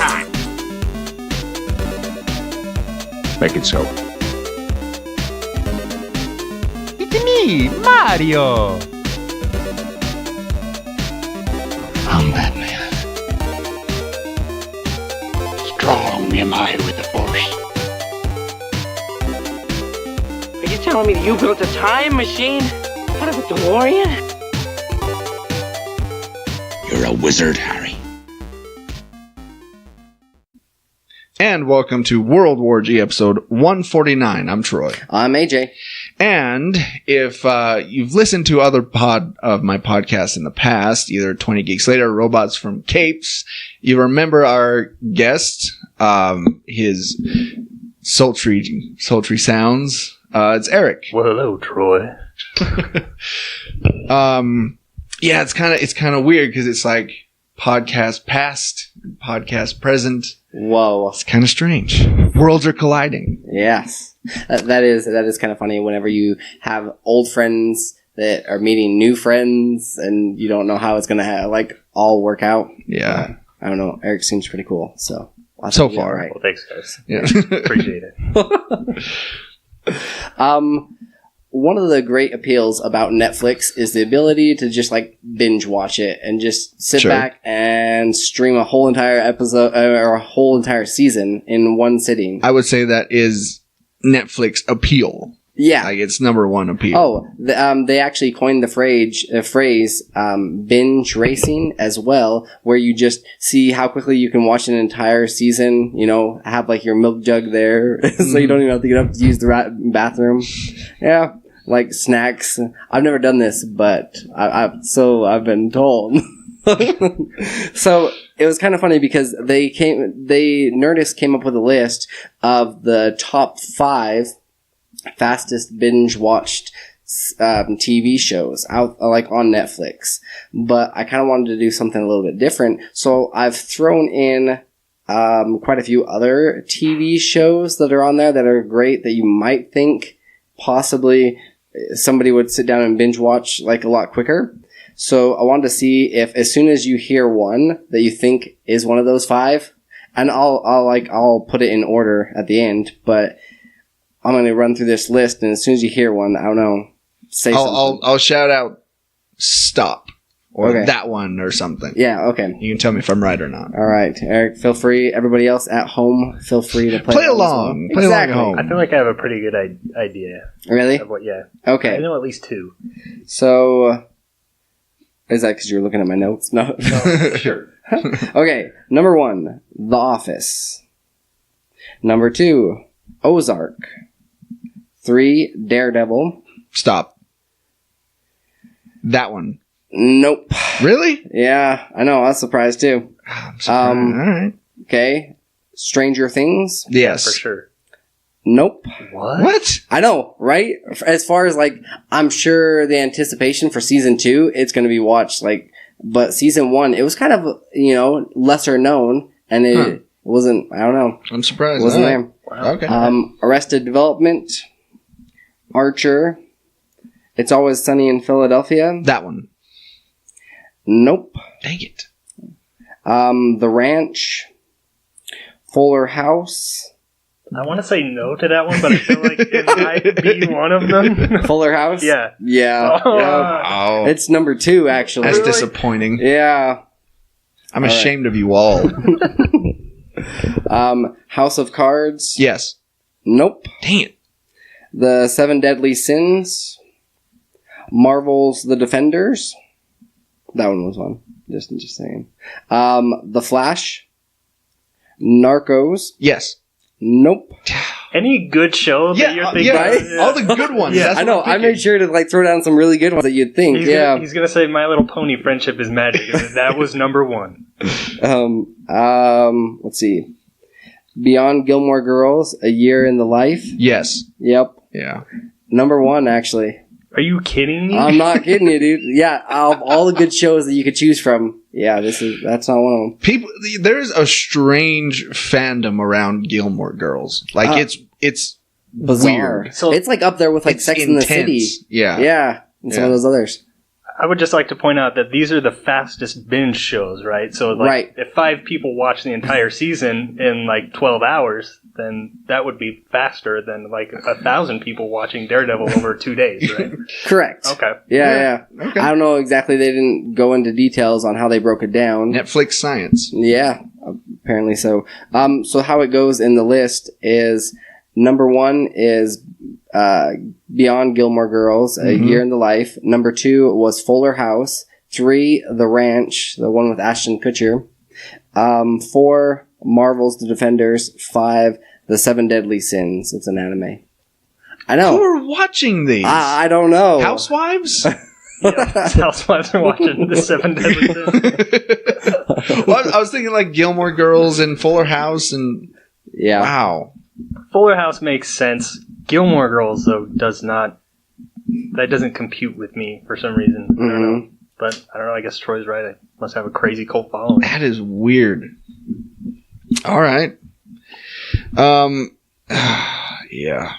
time. Make it so. It's me, Mario. I'm Batman. Strong am I with the Force. Are you telling me that you built a time machine out of a DeLorean? You're a wizard, Harry. And welcome to World War G episode 149. I'm Troy. I'm AJ. And if you've listened to other of my podcasts in the past, either 20 Geeks Later or Robots from Capes, you remember our guest, his sultry sounds. It's Eric. Well, hello, Troy. Yeah, it's kind of weird because it's like podcast past, podcast present. Whoa. It's kind of strange. Worlds are colliding. Yes. That is kind of funny whenever you have old friends that are meeting new friends and you don't know how it's going to all work out. Yeah. I don't know. Eric seems pretty cool. So far. Right. Well, thanks, guys. Yeah. Appreciate it. One of the great appeals about Netflix is the ability to just binge watch it and just sit back and stream a whole entire episode or a whole entire season in one sitting. I would say that is Netflix appeal. Yeah. It's number one appeal. Oh, they actually coined the phrase binge racing as well, where you just see how quickly you can watch an entire season, have your milk jug there so you don't even have to get up to use the bathroom. Yeah. Like snacks. I've never done this, but I've been told. So it was kind of funny because Nerdist came up with a list of the top 5 fastest binge watched TV shows out on Netflix. But I kind of wanted to do something a little bit different, so I've thrown in quite a few other TV shows that are on there that are great that you might think possibly somebody would sit down and binge watch a lot quicker. So I wanted to see if as soon as you hear one that you think is one of those 5, and I'll put it in order at the end, but I'm going to run through this list, and as soon as you hear one, I don't know, say something. I'll shout out stop or Okay. that one or something. Yeah, okay. You can tell me if I'm right or not. All right, Eric, feel free. Everybody else at home, feel free to play along. Well. Play along Exactly. at home. I feel like I have a pretty good idea Really? of what, yeah. Okay. I know at least 2. So, is that because you're looking at my notes? No. Sure. Okay, number 1, The Office. Number 2, Ozark. 3, Daredevil. Stop. That one. Nope. Really? Yeah, I know. I was surprised too. I'm surprised. All right. Okay. Stranger Things. Yes. For sure. Nope. What? I know, right? As far as I'm sure the anticipation for season 2, it's going to be watched. But season 1, it was kind of lesser known, and it wasn't. I don't know. I'm surprised. It wasn't All there. right. Okay. Arrested Development. Archer. It's Always Sunny in Philadelphia. That one. Nope. Dang it. The Ranch. Fuller House. I want to say no to that one, but I feel like it might be one of them. Fuller House? Yeah. Yeah. Oh. Yeah. Oh, It's number 2, actually. that's disappointing. Yeah. I'm ashamed of you all. House of Cards. Yes. Nope. Dang it. The 7 Deadly Sins. Marvel's The Defenders. That one was one. Just saying. The Flash. Narcos. Yes. Nope. Any good show that you're thinking yeah. of? All the good ones. Yeah. That's I what know. I'm I thinking. made sure to throw down some really good ones that you'd think. He's gonna say My Little Pony Friendship is Magic. That was number 1. Let's see. Beyond Gilmore Girls, A Year in the Life. Yes. Yep. Yeah. Number 1, actually. Are you kidding me? I'm not kidding you, dude. Yeah, of all the good shows that you could choose from, yeah, that's not one of them. People, there's a strange fandom around Gilmore Girls. It's Bizarre. weird. So it's up there with It's Sex in the City. intense. Yeah. Yeah. And some of those others. I would just like to point out that these are the fastest binge shows, right? So, like, Right. if 5 people watch the entire season in, like, 12 hours, then that would be faster than, like, 1,000 people watching Daredevil over 2 days, right? Correct. Okay. Yeah. Okay. I don't know exactly. They didn't go into details on how they broke it down. Netflix science. Yeah, apparently so. So how it goes in the list is number 1 is Beyond Gilmore Girls, A Year in the Life. Number 2 was Fuller House. 3, The Ranch, the one with Ashton Kutcher. 4, Marvel's The Defenders. 5, The Seven Deadly Sins. It's an anime. I Who know. are watching these? I don't know. Housewives? Yeah, Housewives are watching the 7 Deadly Sins. Well, I was thinking like Gilmore Girls and Fuller House and Yeah. wow. Fuller House makes sense. Gilmore Girls, though, does not. That doesn't compute with me for some reason. I don't know. But I don't know. I guess Troy's right. I must have a crazy cult following. That is weird. All right. Yeah.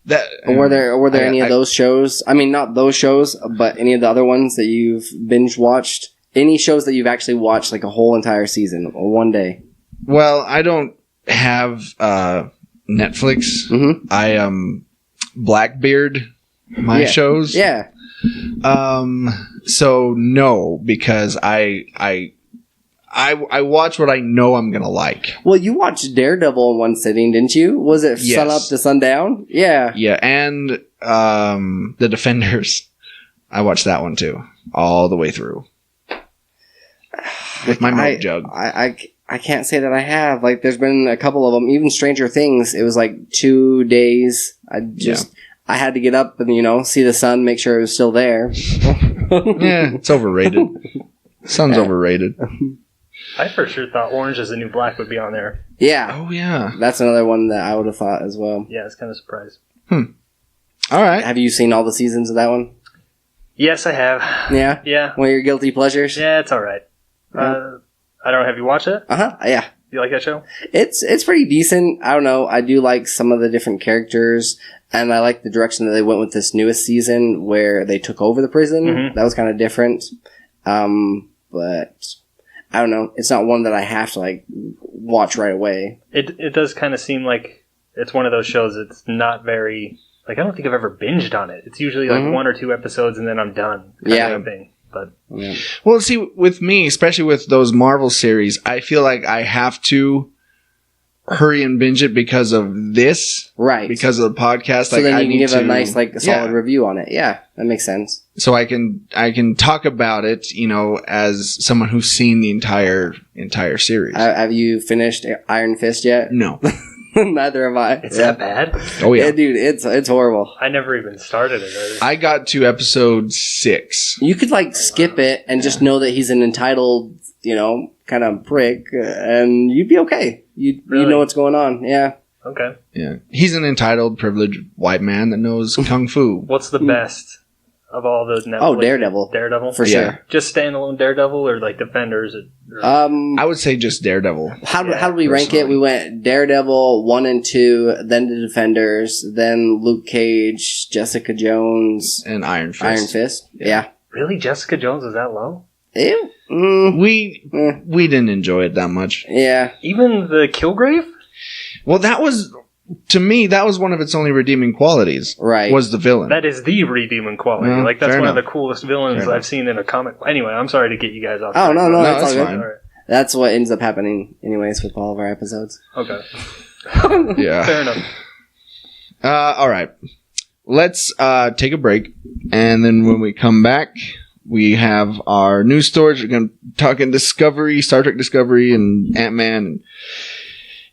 That Were there any of those shows? I mean, not those shows, but any of the other ones that you've binge watched? Any shows that you've actually watched like a whole entire season or one day? Well, I don't have Netflix. Mm-hmm. I Blackbeard my shows. Yeah. So no, because I watch what I know I'm gonna like. Well, you watched Daredevil in one sitting, didn't you? Was it Yes. sun up to sundown? Yeah. Yeah, and The Defenders. I watched that one too, all the way through. With my milk jug. I can't say that I have. Like, there's been a couple of them. Even Stranger Things, it was like 2 days. I had to get up and, see the sun, make sure it was still there. Yeah, it's overrated. Sun's overrated. I for sure thought Orange is the New Black would be on there. Yeah. Oh, yeah. That's another one that I would have thought as well. Yeah, it's kind of surprised. All right. Have you seen all the seasons of that one? Yes, I have. Yeah? Yeah. One of your guilty pleasures? Yeah, it's all right. I don't know. Have you watched it? Uh-huh. Yeah. You like that show? It's pretty decent. I don't know. I do like some of the different characters, and I like the direction that they went with this newest season where they took over the prison. Mhm. That was kind of different. But I don't know. It's not one that I have to watch right away. It does kind of seem like it's one of those shows that's not very... I don't think I've ever binged on it. It's usually 1 or 2 episodes and then I'm done. Kind of thing. But Yeah. Well, see, with me, especially with those Marvel series, I feel like I have to hurry and binge it because of this. Right. Because of the podcast. So then I you can need give to, a nice, solid Yeah. review on it. Yeah, that makes sense. So I can talk about it, as someone who's seen the entire series. Have you finished Iron Fist yet? No. Neither have I. it's that bad? Oh yeah. Dude, it's horrible. I never even started it. I got to episode 6. You could skip it and just know that he's an entitled, kind of prick, and you'd be okay. You Really? know what's going on. Yeah. Okay. Yeah. He's an entitled, privileged white man that knows kung fu. What's the best of all the Netflix? Oh, Daredevil. Daredevil? For Yeah. sure. Just standalone Daredevil or Defenders? Or I would say just Daredevil. How did we rank it? personally. We went Daredevil 1 and 2, then the Defenders, then Luke Cage, Jessica Jones, And Iron Fist. Iron Fist. Yeah. Really? Jessica Jones is that low? Ew. We didn't enjoy it that much. Yeah. Even the Killgrave? Well, to me, that was one of its only redeeming qualities. Right. Was the villain. That is the redeeming quality. Yeah, That's fair one of enough. the coolest villains Fair I've seen in a comic. Anyway, I'm sorry to get you guys off. Oh, track, no, but- no, that's that's all fine. good. All right. That's what ends up happening anyways with all of our episodes. Okay. Yeah. Fair enough. All right. Let's take a break. And then when we come back, we have our news stories. We're going to talk in Discovery, Star Trek Discovery, and Ant-Man.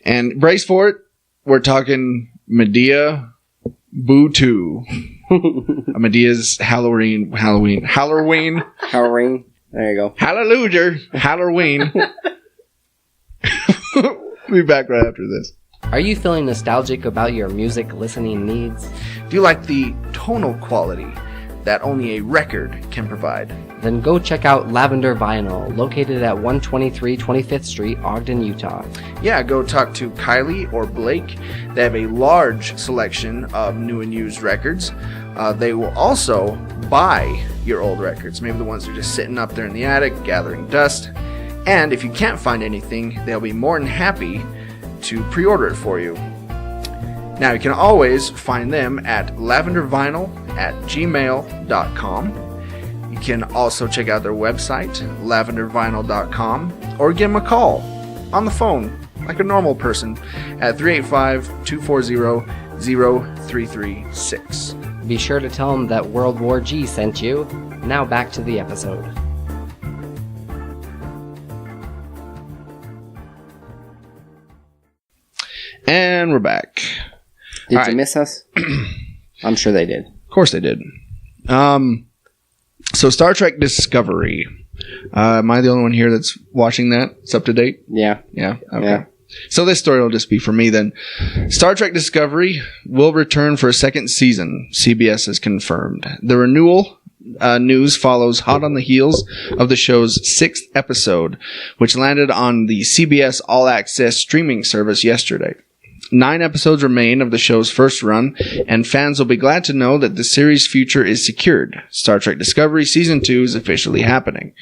And brace for it. We're talking Madea Boo 2. Medea's Hallerween. Halloween. There you go. Hallalujer. Hallerween. We'll be back right after this. Are you feeling nostalgic about your music listening needs? Do you like the tonal quality that only a record can provide? Then go check out Lavender Vinyl, located at 123 25th Street, Ogden, Utah. Yeah, go talk to Kylie or Blake. They have a large selection of new and used records. They will also buy your old records. Maybe the ones that are just sitting up there in the attic, gathering dust. And if you can't find anything, they'll be more than happy to pre-order it for you. Now, you can always find them at lavendervinyl@gmail.com. You can also check out their website, lavendervinyl.com, or give them a call on the phone, like a normal person, at 385-240-0336. Be sure to tell them that World War G sent you. Now back to the episode. And we're back. Did All you right. miss us? I'm sure they did. Of course they did. So Star Trek Discovery. Am I the only one here that's watching that? It's up to date? Yeah. Yeah. Okay. Yeah. So this story will just be for me then. Star Trek Discovery will return for a second season. CBS has confirmed. The renewal news follows hot on the heels of the show's 6th episode, which landed on the CBS All Access streaming service yesterday. 9 episodes remain of the show's first run, and fans will be glad to know that the series' future is secured. Star Trek Discovery Season 2 is officially happening.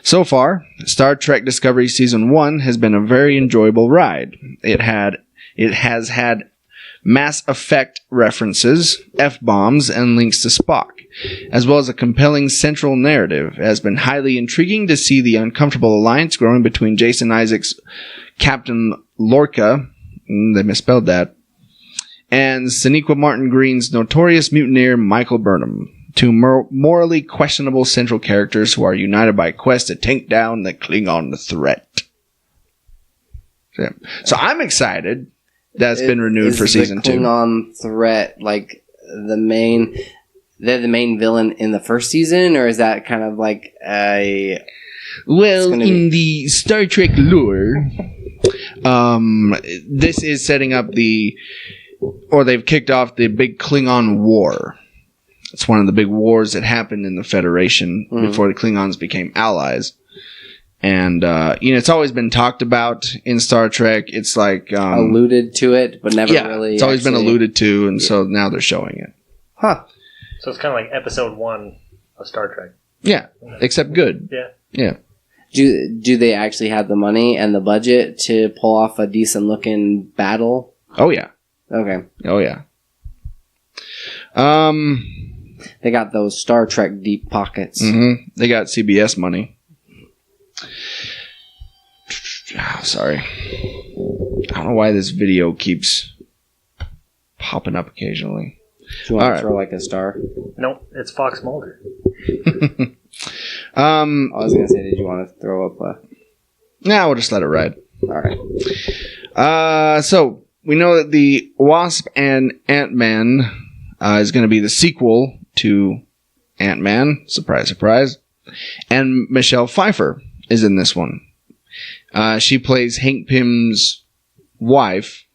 So far, Star Trek Discovery Season 1 has been a very enjoyable ride. It has had Mass Effect references, F-bombs, and links to Spock, as well as a compelling central narrative. It has been highly intriguing to see the uncomfortable alliance growing between Jason Isaacs' Captain Lorca, they misspelled that, and Sonequa Martin Green's notorious mutineer Michael Burnham, two morally questionable central characters who are united by a quest to take down the Klingon threat. So I'm excited that's been renewed for season 2. Is the Klingon threat like they're the main villain in the first season, or is that kind of like a... Well, in the Star Trek lore, this is setting up they've kicked off the big Klingon War. It's one of the big wars that happened in the Federation before the Klingons became allies. And, it's always been talked about in Star Trek. It's like... alluded to it, but never really... it's always been alluded to, and so now they're showing it. Huh. So it's kind of like episode 1 of Star Trek. Yeah, except good. Yeah. Yeah. Do they actually have the money and the budget to pull off a decent looking battle? Oh, yeah. Okay. Oh, yeah. They got those Star Trek deep pockets. Mm-hmm. They got CBS money. Oh, sorry. I don't know why this video keeps popping up occasionally. Do you want All to right. throw like a star? Nope, it's Fox Mulder. I was going to say, did you want to throw up a... Nah, we'll just let it ride. All right. So, we know that the Wasp and Ant-Man is going to be the sequel to Ant-Man. Surprise, surprise. And Michelle Pfeiffer is in this one. She plays Hank Pym's wife,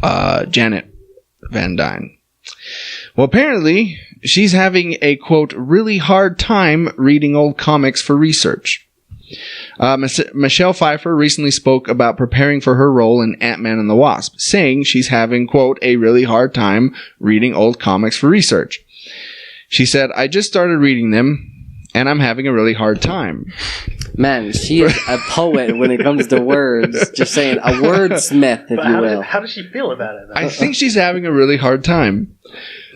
Janet Van Dyne. Well, apparently, she's having a, quote, really hard time reading old comics for research. Michelle Pfeiffer recently spoke about preparing for her role in Ant-Man and the Wasp, saying she's having, quote, a really hard time reading old comics for research. She said, I just started reading them, and I'm having a really hard time. Man, she is a poet when it comes to words. Just saying, a wordsmith, if But you will. how does she feel about it? I think she's having a really hard time.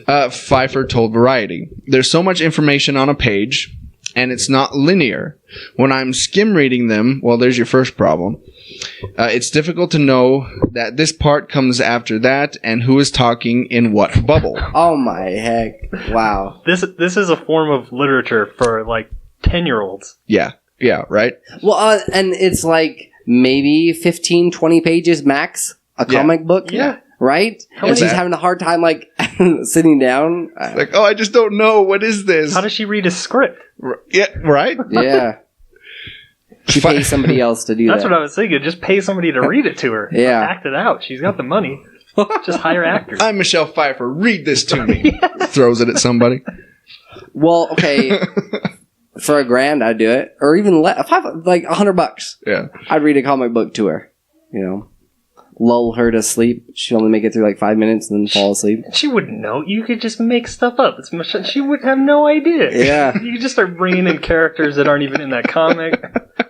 Pfeiffer told Variety, there's so much information on a page, and it's not linear. When I'm skim reading them, well, there's your first problem. It's difficult to know that this part comes after that and who is talking in what bubble. Oh my heck. Wow. This is a form of literature for like 10-year-olds. Yeah, right? Well, and it's like maybe 15, 20 pages max, a comic book. Yeah. Right? How And many- she's having a hard time, like, sitting down. Like, oh, I just don't know. What is this? How does she read a script? Yeah, right? Yeah. She pays somebody else to do That's that. what I was thinking. Just pay somebody to read it to her. Yeah. Act it out. She's got the money. Just hire actors. I'm Michelle Pfeiffer. Read this to me. Throws it at somebody. Well, okay. For $1,000, I'd do it. Or even like $100. Yeah. I'd read a comic book to her. You know? lull her to sleep. She'll only make it through like 5 minutes and then fall asleep. She wouldn't know. You could just make stuff up. She would have no idea. Yeah. You could just start bringing in characters that aren't even in that comic.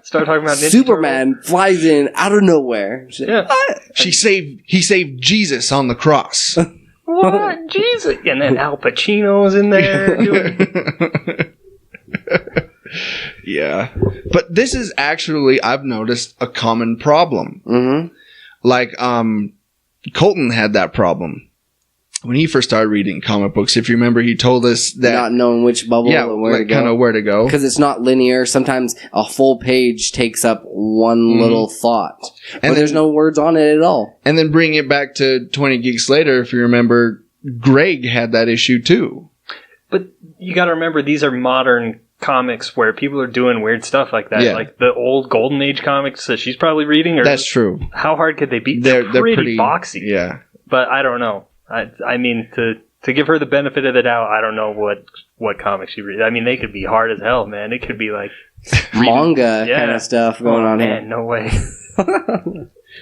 Start talking about Ninja Superman Turtles. flies in out of nowhere. Yeah. He saved Jesus on the cross. What? Jesus. And then Al Pacino's in there doing... Yeah. But this is actually, I've noticed, a common problem. Mm-hmm. Like, Colton had that problem when he first started reading comic books. If you remember, he told us that... Not knowing which bubble and where to go. kind of where to go. Because it's not linear. Sometimes a full page takes up one little thought. And there's no words on it at all. And then bring it back to 20 Geeks Later, if you remember, Greg had that issue too. But you got to remember, these are modern comics where people are doing weird stuff like that. Yeah. Like the old Golden Age comics that she's probably reading. Or That's true. How hard could they be? They're pretty boxy. Yeah. But I don't know. I mean, to give her the benefit of the doubt, I don't know what comics she reads. I mean, they could be hard as hell, man. It could be like Manga kind of stuff going on man, here. no way.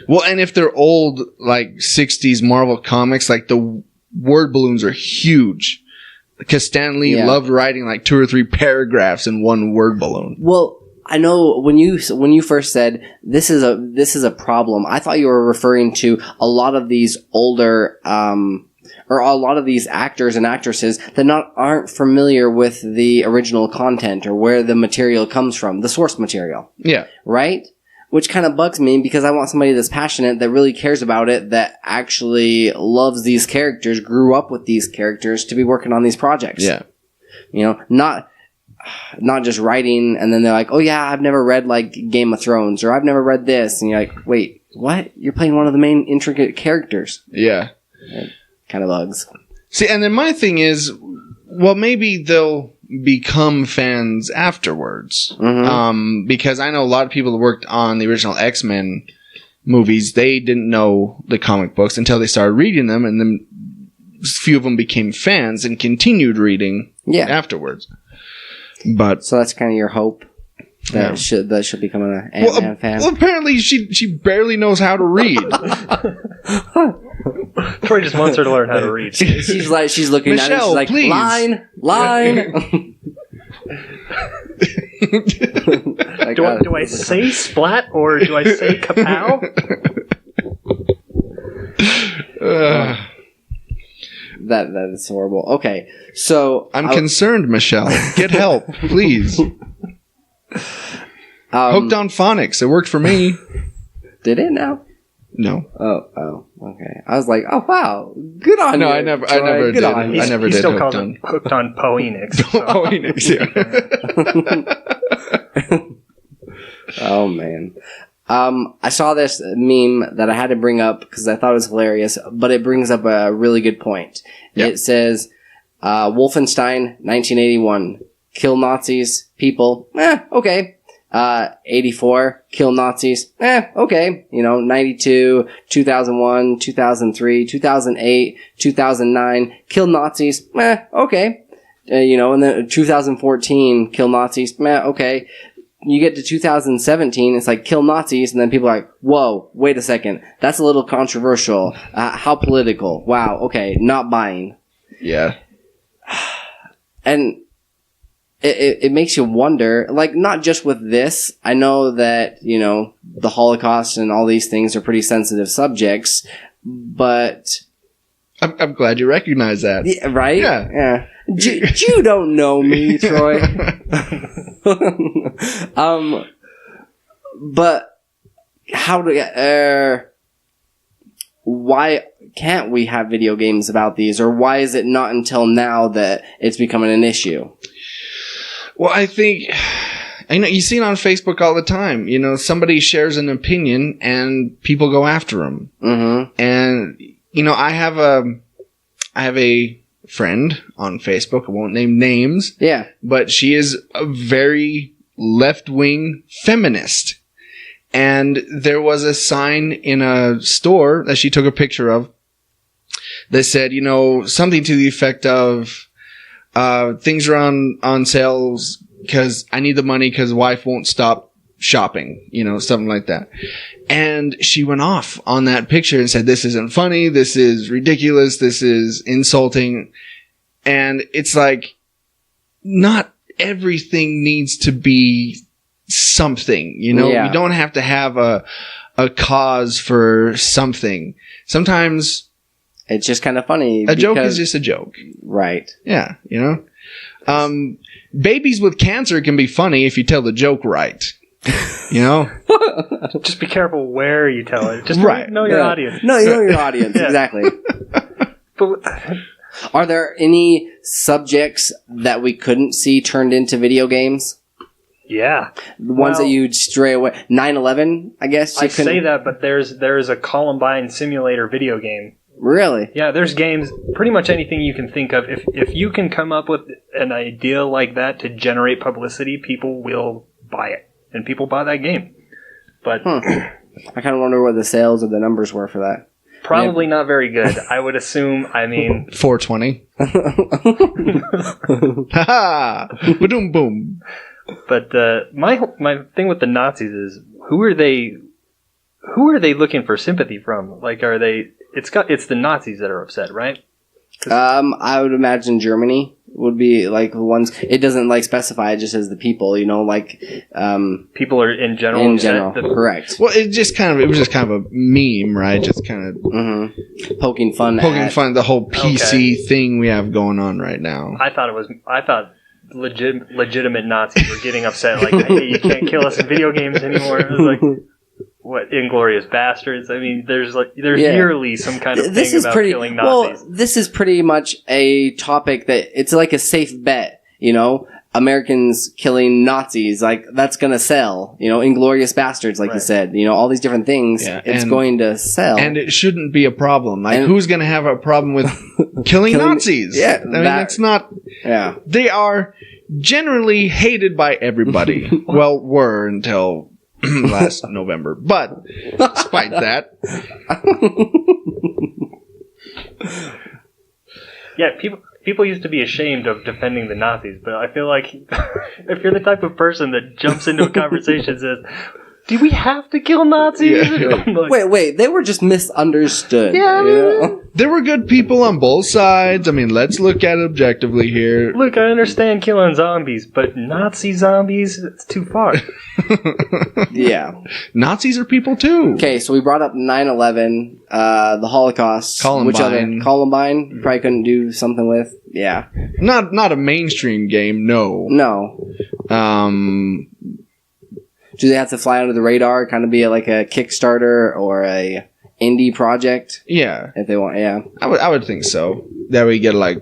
Well, and if they're old, like 60s Marvel comics, like the word balloons are huge. Because Stan Lee loved writing like 2 or 3 paragraphs in one word balloon. Well, I know when you first said this is a problem, I thought you were referring to a lot of these older or a lot of these actors and actresses that aren't familiar with the original content or where the material comes from, the source material. Yeah. Right? Which kind of bugs me because I want somebody that's passionate, that really cares about it, that actually loves these characters, grew up with these characters to be working on these projects. Yeah. You know, not just writing and then they're like, oh yeah, I've never read like Game of Thrones or I've never read this. And you're like, wait, what? You're playing one of the main intricate characters. Yeah. It kind of bugs. See, and then my thing is, well, maybe they'll become fans afterwards. Mm-hmm. Because I know a lot of people that worked on the original X-Men movies, they didn't know the comic books until they started reading them, and then a few of them became fans and continued reading afterwards. But so that's kind of your hope that should become an Ant-Man fan. Well, apparently she barely knows how to read. Troy just wants her to learn how to read. She's looking Michelle, at it. She's like, please. line. Do I say splat or do I say kapow? That is horrible. Okay, so I'm concerned, Michelle. Get help, please. Hooked on phonics. It worked for me. Did it now? No. Oh, okay. I was like, oh wow, good on you. No, I never did. I never He did. still calls it hooked on Poenix. Poenix, yeah. Oh man. I saw this meme that I had to bring up because I thought it was hilarious, but it brings up a really good point. Yep. It says, Wolfenstein, 1981, kill Nazis, people, okay. 84, kill Nazis, okay. 92, 2001, 2003, 2008, 2009, kill Nazis, okay. And then 2014, kill Nazis, okay. You get to 2017, it's like, kill Nazis, and then people are like, whoa, wait a second, that's a little controversial. How political? Wow, okay, not buying. Yeah. And it makes you wonder, like, not just with this. I know that, the Holocaust and all these things are pretty sensitive subjects, but... I'm glad you recognize that. Yeah, right? Yeah. You don't know me, Troy. But why can't we have video games about these, or why is it not until now that it's becoming an issue? Well, I know you see it on Facebook all the time. Somebody shares an opinion and people go after them. Mm-hmm. And I have a friend on Facebook. I won't name names. Yeah. But she is a very left-wing feminist. And there was a sign in a store that she took a picture of that said, something to the effect of, things are on sales because I need the money because wife won't stop shopping, something like that. And she went off on that picture and said, "This isn't funny. This is ridiculous. This is insulting." And it's like, not everything needs to be something, you know? Yeah. You don't have to have a cause for something. Sometimes It's just kind of funny. a joke because- is just a joke. right. Yeah, you know? Babies with cancer can be funny if you tell the joke right. You know? Just be careful where you tell it. Just Right. know your audience. No, you know your audience. Yeah. Exactly. But Are there any subjects that we couldn't see turned into video games? yeah, The ones Well- that you'd stray away. 9/11, I guess. I say that, but there's a Columbine simulator video game. Really? Yeah, there's games, pretty much anything you can think of. If you can come up with an idea like that to generate publicity, people will buy it, and people buy that game. But I kind of wonder what the sales or the numbers were for that. probably not very good. I would assume. I mean, 420. Ha-ha! Ba-doom boom. but my thing with the Nazis is who are they looking for sympathy from? Like, are they? It's the Nazis that are upset, right? I would imagine Germany would be like the ones. It doesn't like specify. It just says the people. You know, like People are in general. in upset general. that- Correct. Well, it was just kind of a meme, right? Just kind of Poking fun. poking at, fun at the whole PC thing we have going on right now. I thought legitimate Nazis were getting upset, like, hey, you can't kill us in video games anymore. It was like, what, Inglorious Bastards? I mean, there's Yeah. yearly some kind of This thing is about pretty. killing Well, Nazis. this is pretty much a topic that it's like a safe bet. You know, Americans killing Nazis, like that's gonna sell. You know, Inglorious Bastards, like you Right. said. You know, all these different things. Yeah, It's and- going to sell. And it shouldn't be a problem. Like, And- who's going to have a problem with killing Nazis? yeah, I mean, that- it's not. yeah. They are generally hated by everybody. Well, were until last November. But despite that, Yeah, people used to be ashamed of defending the Nazis, but I feel like if you're the type of person that jumps into a conversation and says, "Do we have to kill Nazis?" Yeah. I'm like, Wait, they were just misunderstood. Yeah, you know? there were good people on both sides. I mean, let's look at it objectively here. look, I understand killing zombies, but Nazi zombies, it's too far. Yeah. Nazis are people too. Okay, so we brought up 9/11, the Holocaust. Columbine. Which other? Columbine? You probably couldn't do something with. Yeah. Not a mainstream game, no. No. Do they have to fly under the radar? Kind of be like a Kickstarter or a indie project Yeah, if they want. Yeah. I would think so. That we get like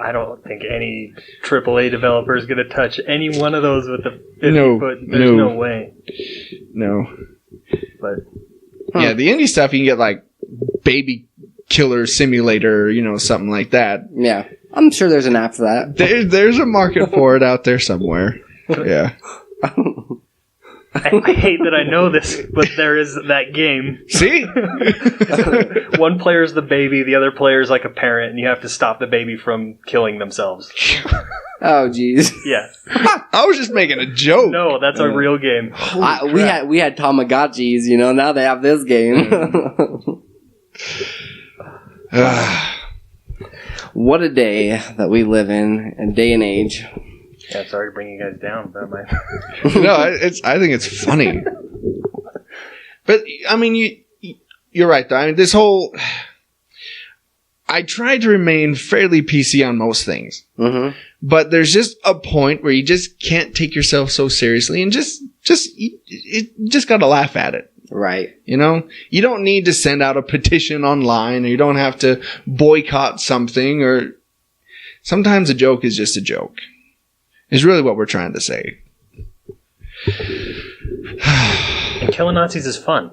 I don't think any AAA developer is going to touch any one of those with the 50 No, foot. There's no. no way. no. But Yeah, the indie stuff you can get like Baby Killer Simulator, you know, something like that. Yeah. I'm sure there's an app for that. There's a market for it out there somewhere. Yeah. I hate that I know this, but there is that game. See? One player's the baby, the other player's like a parent, and you have to stop the baby from killing themselves. Oh, jeez. Yeah. I was just making a joke. No, that's a real game. We had Tamagotchis, you know. Now they have this game. What a day that we live in, a day and age. Yeah, sorry to bring you guys down, but my No, I think it's funny. But I mean, you're right though. I mean, this whole I try to remain fairly PC on most things. Mm-hmm. But there's just a point where you just can't take yourself so seriously and just got to laugh at it. Right. You know, you don't need to send out a petition online, or you don't have to boycott something, or sometimes a joke is just a joke. Is really what we're trying to say. and killing Nazis is fun.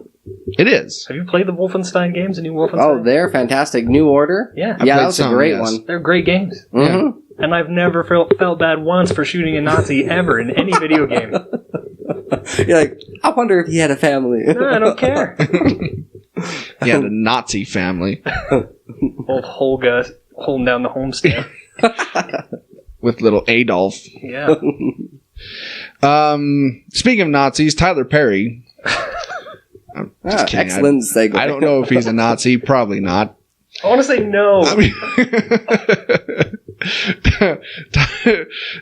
It is. Have you played the Wolfenstein games? The new Wolfenstein? Oh, they're fantastic. New Order. Yeah. I Yeah, played that was a some, great yes. one. They're great games. Mm-hmm. And I've never felt bad once for shooting a Nazi ever in any video game. You're like, I wonder if he had a family. No, I don't care. He had a Nazi family Old Holga holding down the homestand. with little Adolf. Yeah. Speaking of Nazis, Tyler Perry. Just kidding. Excellent segue. I don't know if he's a Nazi. Probably not. I want to say no. I mean,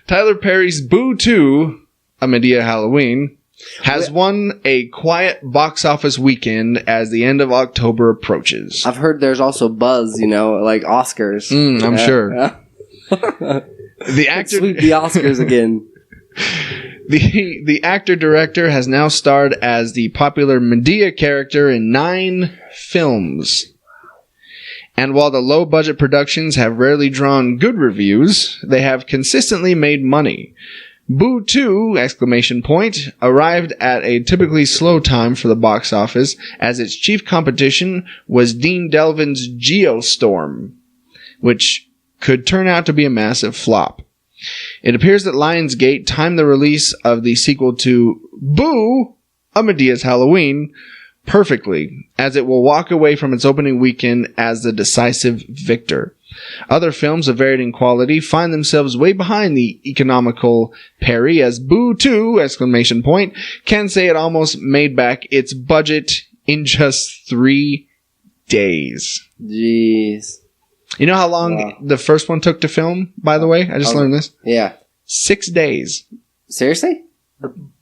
Tyler Perry's Boo 2, A Madea Halloween, has won a quiet box office weekend as the end of October approaches. I've heard there's also buzz, like Oscars. I'm sure. The actor Sweep the Oscars again. The actor-director has now starred as the popular Madea character in 9 films. And while the low-budget productions have rarely drawn good reviews, they have consistently made money. Boo 2! Arrived at a typically slow time for the box office, as its chief competition was Dean Delvin's Geostorm, which could turn out to be a massive flop. It appears that Lionsgate timed the release of the sequel to Boo! A Madea's Halloween perfectly, as it will walk away from its opening weekend as the decisive victor. Other films of varying quality find themselves way behind the economical Perry, as Boo 2! Can say it almost made back its budget in just 3 days. Jeez. You know how long the first one took to film, by the way? I just learned this. Yeah. 6 days. Seriously?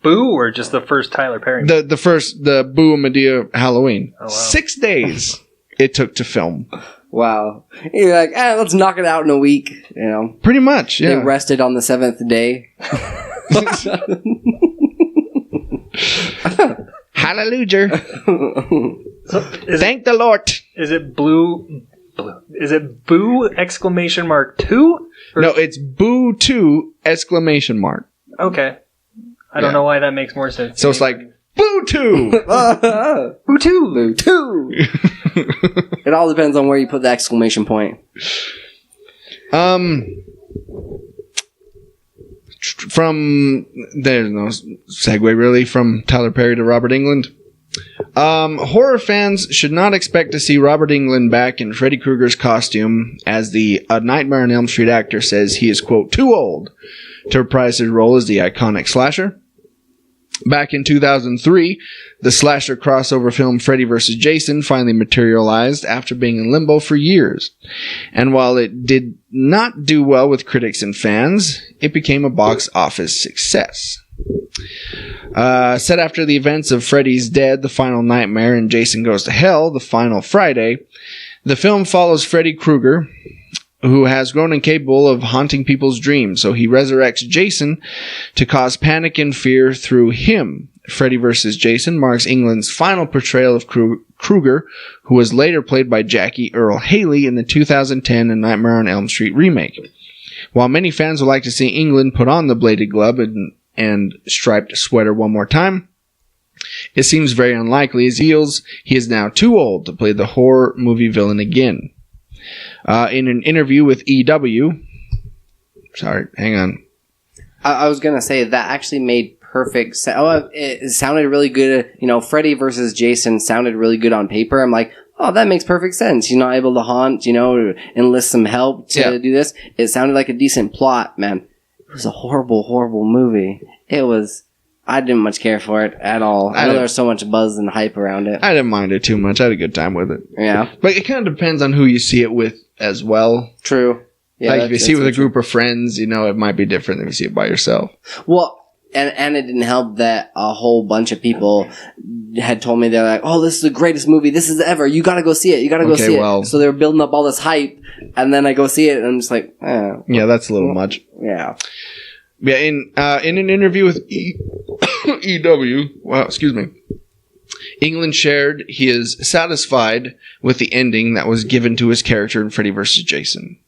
Boo or just the first Tyler Perry? The Boo Madea Halloween. Oh, wow. 6 days it took to film. Wow. You're like, let's knock it out in a week, Pretty much, yeah. They rested on the 7th day. Hallalujer. Thank the Lord. Is it Blue? Is it Boo exclamation mark 2? No, it's Boo 2 exclamation mark. Okay. I don't know why that makes more sense. So it's like, Boo 2! Boo 2! Boo 2! It all depends on where you put the exclamation point. There's no segue really from Tyler Perry to Robert Englund. Horror fans should not expect to see Robert Englund back in Freddy Krueger's costume, as the Nightmare on Elm Street actor says he is, quote, too old to reprise his role as the iconic slasher. Back in 2003, the slasher crossover film Freddy vs. Jason finally materialized after being in limbo for years. And while it did not do well with critics and fans, it became a box office success. Set after the events of Freddy's Dead, The Final Nightmare, and Jason Goes to Hell, The Final Friday, the film follows Freddy Krueger, who has grown incapable of haunting people's dreams, so he resurrects Jason to cause panic and fear through him. Freddy vs. Jason marks Englund's final portrayal of Krueger, who was later played by Jackie Earle Haley in the 2010 Nightmare on Elm Street remake. While many fans would like to see Englund put on the bladed glove and striped sweater one more time, it seems very unlikely, as he is now too old to play the horror movie villain again. In an interview with EW, sorry, hang on. I was gonna say that actually made perfect sense. It sounded really good. Freddy versus Jason sounded really good on paper. I'm like, that makes perfect sense. He's not able to haunt, enlist some help to do this. It sounded like a decent plot, man. It was a horrible, horrible movie. I didn't much care for it at all. I know there's so much buzz and hype around it. I didn't mind it too much. I had a good time with it. Yeah. But it kind of depends on who you see it with as well. True. Yeah, like if you see it with a group of friends, it might be different than if you see it by yourself. Well, and it didn't help that a whole bunch of people had told me, they're like, oh, this is the greatest movie this is ever. You gotta go see it. You gotta go see it. So they were building up all this hype, and then I go see it, and I'm just like, yeah, that's a little much. Yeah. Yeah, in an interview with EW, Englund shared he is satisfied with the ending that was given to his character in Freddy vs. Jason,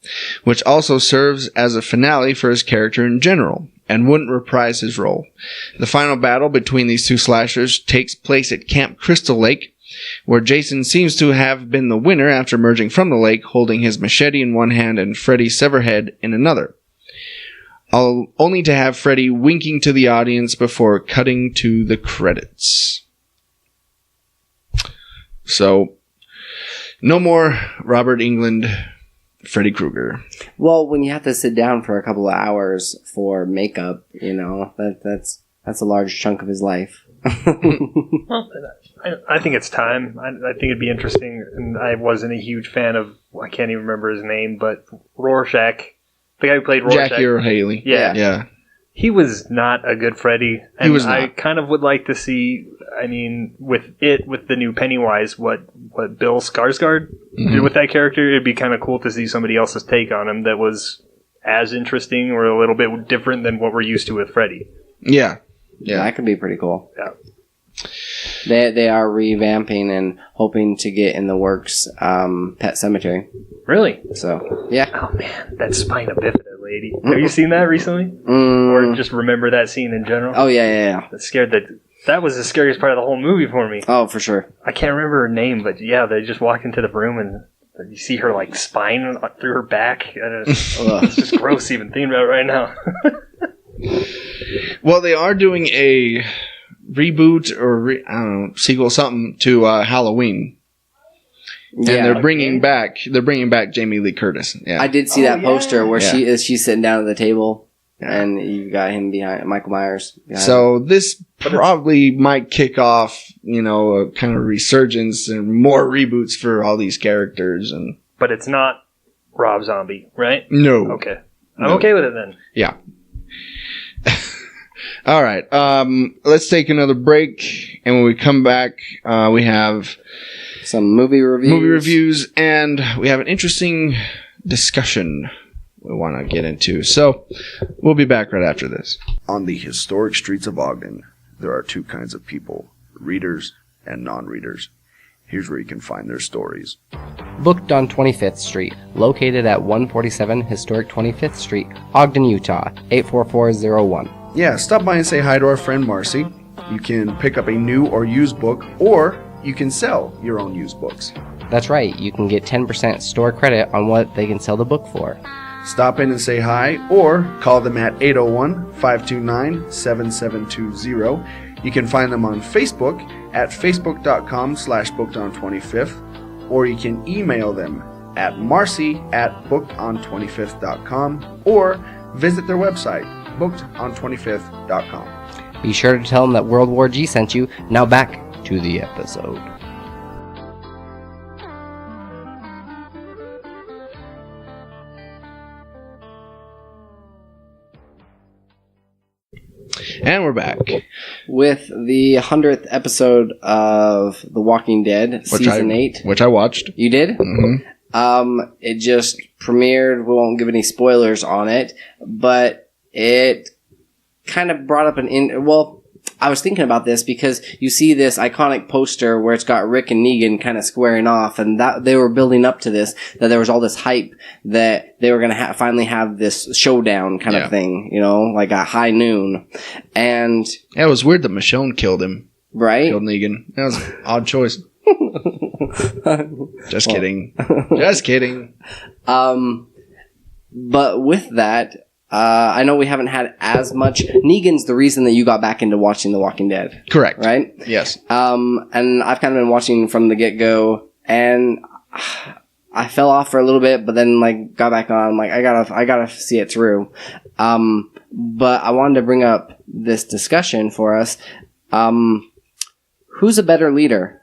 which also serves as a finale for his character in general, and wouldn't reprise his role. The final battle between these two slashers takes place at Camp Crystal Lake, where Jason seems to have been the winner after emerging from the lake, holding his machete in one hand and Freddy's severed head in another. Only to have Freddy winking to the audience before cutting to the credits. So, no more Robert Englund, Freddy Krueger. Well, when you have to sit down for a couple of hours for makeup, that's a large chunk of his life. Well, I think it's time. I think it'd be interesting. And I wasn't a huge fan of, I can't even remember his name, but Rorschach. The guy who played Rorschach. Jackie Earle Haley. Yeah. He was not a good Freddy. And He was not. I kind of would like to see, with the new Pennywise, what Bill Skarsgård did with that character. It'd be kind of cool to see somebody else's take on him that was as interesting or a little bit different than what we're used to with Freddy. Yeah. That could be pretty cool. Yeah. They are revamping and hoping to get in the works Pet Cemetery. Really? So, yeah. Oh, man. That spina bifida lady. Have you seen that recently? Or just remember that scene in general? Oh, yeah. That was the scariest part of the whole movie for me. Oh, for sure. I can't remember her name, but yeah, they just walk into the room and you see her like spine through her back. It's just gross even thinking about it right now. Well, they are doing a reboot or sequel something to Halloween. And they're bringing back Jamie Lee Curtis. Yeah. I did see that poster where she's sitting down at the table and you got him behind Michael Myers. So this probably might kick off, a kind of resurgence and more reboots for all these characters. But it's not Rob Zombie, right? No. Okay. I'm okay with it then. Yeah. All right. Let's take another break. And when we come back, we have some movie reviews. And we have an interesting discussion we want to get into. So we'll be back right after this. On the historic streets of Ogden, there are two kinds of people, readers and non-readers. Here's where you can find their stories. Booked on 25th Street, located at 147 Historic 25th Street, Ogden, Utah, 84401. Yeah, stop by and say hi to our friend Marcy. You can pick up a new or used book, or you can sell your own used books. That's right, you can get 10% store credit on what they can sell the book for. Stop in and say hi, or call them at 801-529-7720. You can find them on Facebook at facebook.com/bookedon25th, or you can email them at marcy@bookedon25th.com, or visit their website, bookedon25th.com. Be sure to tell them that World War G sent you. Now back to the episode. And we're back. With the 100th episode of The Walking Dead, Season 8. Which I watched. You did? Mm-hmm. It just premiered. We won't give any spoilers on it, but it kind of brought up I was thinking about this because you see this iconic poster where it's got Rick and Negan kind of squaring off, and that they were building up to this, that there was all this hype that they were going to finally have this showdown kind of thing, like at high noon. And it was weird that Michonne killed him. Right? Killed Negan. That was an odd choice. Just kidding. Just kidding. But with that, I know we haven't had as much. Negan's the reason that you got back into watching The Walking Dead. Correct. Right? Yes. And I've kind of been watching from the get-go, and I fell off for a little bit, but then got back on. I gotta see it through. But I wanted to bring up this discussion for us. Who's a better leader?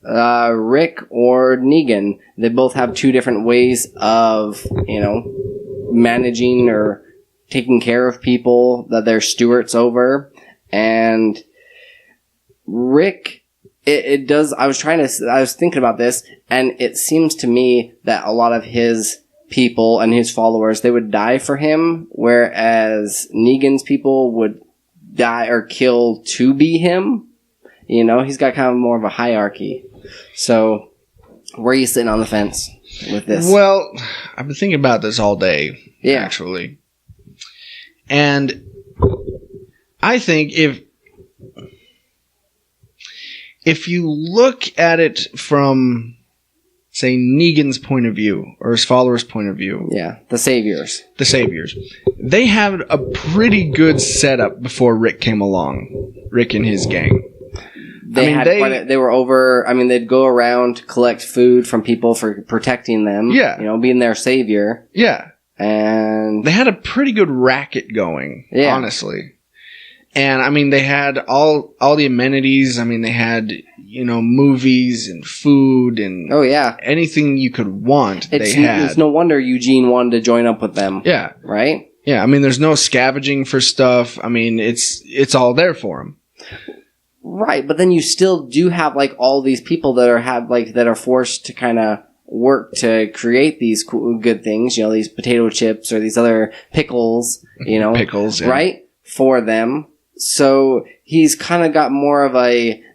Rick or Negan? They both have two different ways of, managing or taking care of people that they're stewards over. And Rick, it does, I was thinking about this, and it seems to me that a lot of his people and his followers, they would die for him, whereas Negan's people would die or kill to be him. He's got kind of more of a hierarchy. So, where are you sitting on the fence with this? Well, I've been thinking about this all day, actually. And I think if you look at it from, say, Negan's point of view, or his followers' point of view. Yeah, the saviors. They had a pretty good setup before Rick came along. Rick and his gang. They were over. They'd go around, collect food from people for protecting them. Yeah. Being their savior. Yeah. And they had a pretty good racket going. Yeah. Honestly. And I mean, they had all the amenities. I mean, they had, movies and food and Oh yeah, anything you could want. They had. It's no wonder Eugene wanted to join up with them. Yeah. Right? Yeah. I mean, there's no scavenging for stuff. I mean, it's all there for him. Right, but then you still do have like all these people that are forced to kind of work to create these cool, good things. These potato chips or these other pickles. Pickles, yeah. Right, for them. So he's kind of got more of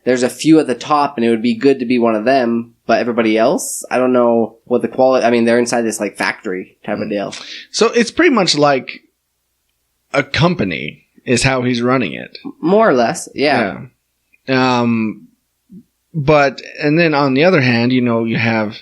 there's a few at the top, and it would be good to be one of them. But everybody else, I don't know what the quality. I mean, they're inside this like factory type of deal. So it's pretty much like a company is how he's running it, more or less. Yeah. But and then on the other hand, you have